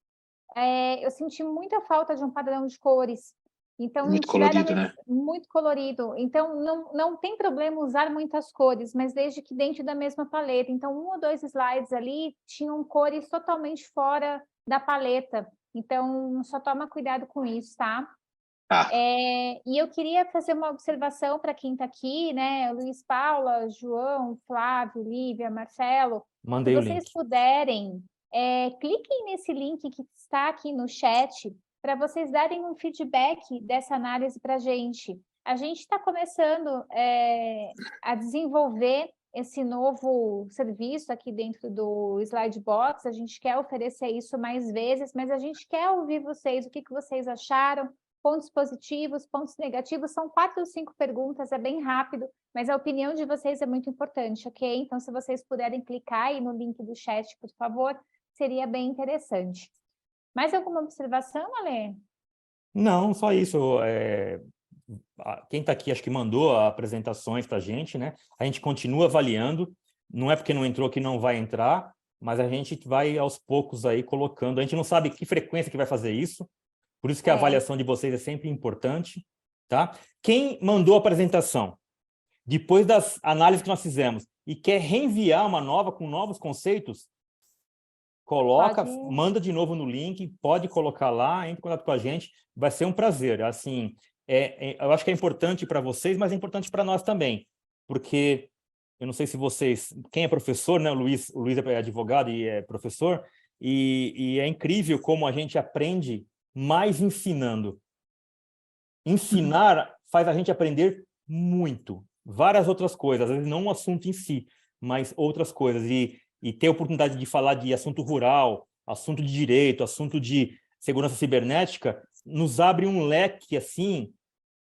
Eu senti muita falta de um padrão de cores. Então, Muito colorido, né? muito colorido. Então, não tem problema usar muitas cores, mas desde que dentro da mesma paleta. Então, 1 ou 2 slides ali tinham cores totalmente fora da paleta. Então, só toma cuidado com isso, tá? Tá. E eu queria fazer uma observação para quem está aqui, né? Luiz, Paula, João, Flávio, Lívia, Marcelo. Mandei o Se vocês link. puderem, cliquem nesse link que está aqui no chat para vocês darem um feedback dessa análise para a gente. A gente está começando a desenvolver esse novo serviço aqui dentro do Slidebox. A gente quer oferecer isso mais vezes, mas a gente quer ouvir vocês, o que vocês acharam, pontos positivos, pontos negativos. São 4 ou 5 perguntas, é bem rápido, mas a opinião de vocês é muito importante, ok? Então, se vocês puderem clicar aí no link do chat, por favor, seria bem interessante. Mais alguma observação, Ale? Não, só isso. Quem está aqui, acho que mandou apresentações para a gente, né? A gente continua avaliando. Não é porque não entrou que não vai entrar, mas a gente vai aos poucos aí colocando. A gente não sabe que frequência que vai fazer isso, por isso que a avaliação de vocês é sempre importante, tá? Quem mandou a apresentação, depois das análises que nós fizemos, e quer reenviar uma nova com novos conceitos, manda de novo no link, pode colocar lá, entre em contato com a gente, vai ser um prazer. Assim, eu acho que é importante para vocês, mas é importante para nós também, porque eu não sei se vocês... Quem é professor, né? O Luiz é advogado e é professor, e é incrível como a gente aprende mais ensinando. Ensinar faz a gente aprender muito. Várias outras coisas, às vezes não o assunto em si, mas outras coisas. E ter a oportunidade de falar de assunto rural, assunto de direito, assunto de segurança cibernética, nos abre um leque assim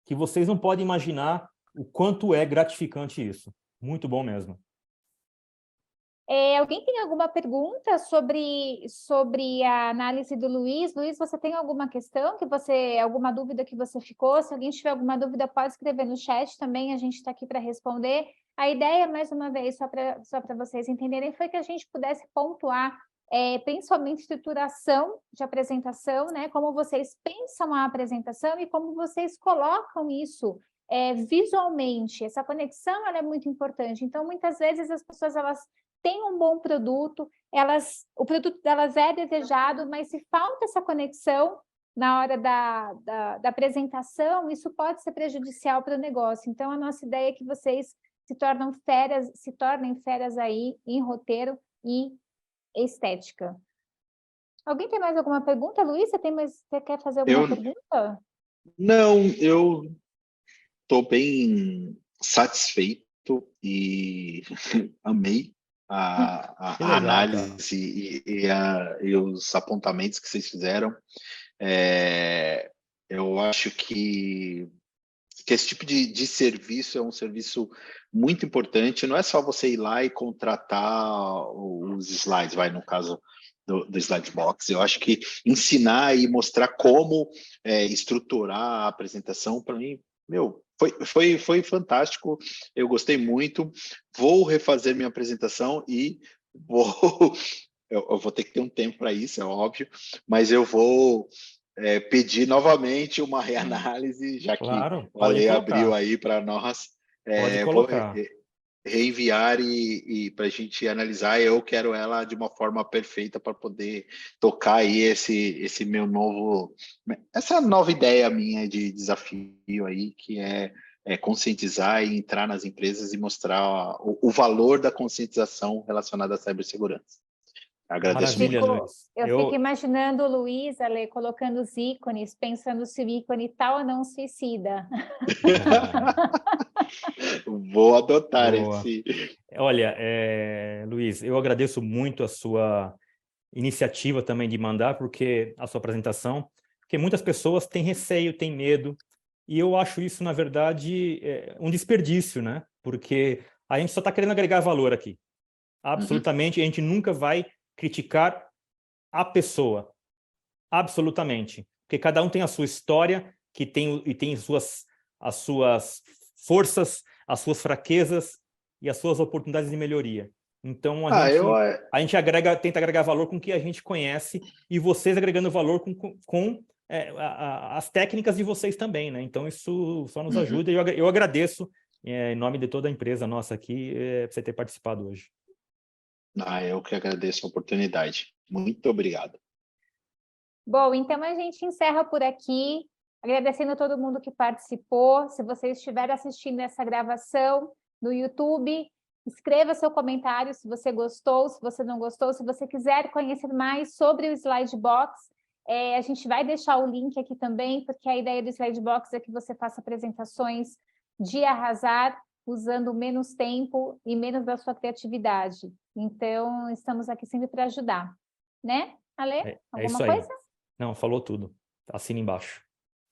que vocês não podem imaginar o quanto é gratificante isso. Muito bom mesmo. Alguém tem alguma pergunta sobre a análise do Luiz? Luiz, você tem alguma questão, alguma dúvida que você ficou? Se alguém tiver alguma dúvida, pode escrever no chat também, a gente está aqui para responder. A ideia, mais uma vez, só para vocês entenderem, foi que a gente pudesse pontuar, principalmente estruturação de apresentação, né? Como vocês pensam a apresentação e como vocês colocam isso visualmente. Essa conexão ela é muito importante. Então, muitas vezes as pessoas têm um bom produto, o produto delas é desejado, mas se falta essa conexão na hora da apresentação, isso pode ser prejudicial para o negócio. Então, a nossa ideia é que vocês se tornem feras aí em roteiro e estética. Alguém tem mais alguma pergunta? Luiz, você quer fazer alguma pergunta? Não, eu estou bem satisfeito e amei a análise e os apontamentos que vocês fizeram. Eu acho que que esse tipo de serviço é um serviço muito importante. Não é só você ir lá e contratar os slides, no caso do Slidebox. Eu acho que ensinar e mostrar como estruturar a apresentação, para mim, foi fantástico. Eu gostei muito. Vou refazer minha apresentação e eu vou ter que ter um tempo para isso, é óbvio, mas eu vou pedir novamente uma reanálise, já que Claro, o pode Ale abriu colocar. aí para nós. Pode Vou colocar. reenviar e para a gente analisar. Eu quero ela de uma forma perfeita para poder tocar aí essa nova ideia minha de desafio aí, que é conscientizar e entrar nas empresas e mostrar o valor da conscientização relacionada à cibersegurança. Agradeço Maravilha, muito. Luiz. Eu fico imaginando o Luiz, Ale, colocando os ícones, pensando se o ícone tal ou não suicida. Vou adotar Boa. esse. Olha, Luiz, eu agradeço muito a sua iniciativa também de mandar, porque a sua apresentação, porque muitas pessoas têm receio, têm medo, e eu acho isso, na verdade, um desperdício, né? Porque a gente só está querendo agregar valor aqui. Absolutamente, a gente nunca vai criticar a pessoa. Absolutamente. Porque cada um tem a sua história, e tem as suas forças, as suas fraquezas e as suas oportunidades de melhoria. Então, a gente tenta agregar valor com o que a gente conhece, e vocês agregando valor com as técnicas de vocês também, né? Então, isso só nos ajuda. E eu agradeço, em nome de toda a empresa nossa aqui, por você ter participado hoje. Eu que agradeço a oportunidade. Muito obrigado. Bom, então a gente encerra por aqui, agradecendo a todo mundo que participou. Se você estiver assistindo essa gravação no YouTube, escreva seu comentário se você gostou, se você não gostou, se você quiser conhecer mais sobre o Slidebox. A gente vai deixar o link aqui também, porque a ideia do Slidebox é que você faça apresentações de arrasar, usando menos tempo e menos da sua criatividade. Então, estamos aqui sempre para ajudar. Né, Ale? Alguma coisa? Não, falou tudo. Assina embaixo.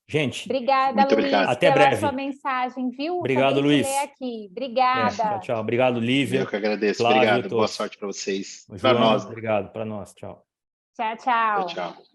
Gente, obrigada, muito Luiz, obrigado. Até pela breve. sua mensagem, viu? Obrigado, Acabei Luiz. de ler aqui. Obrigada. Tchau. Obrigado, Lívia. Eu que agradeço. Flávio, Obrigado. Boa todos. sorte para vocês. Para João, nós. obrigado. Para nós. Tchau. Tchau, tchau. Tchau.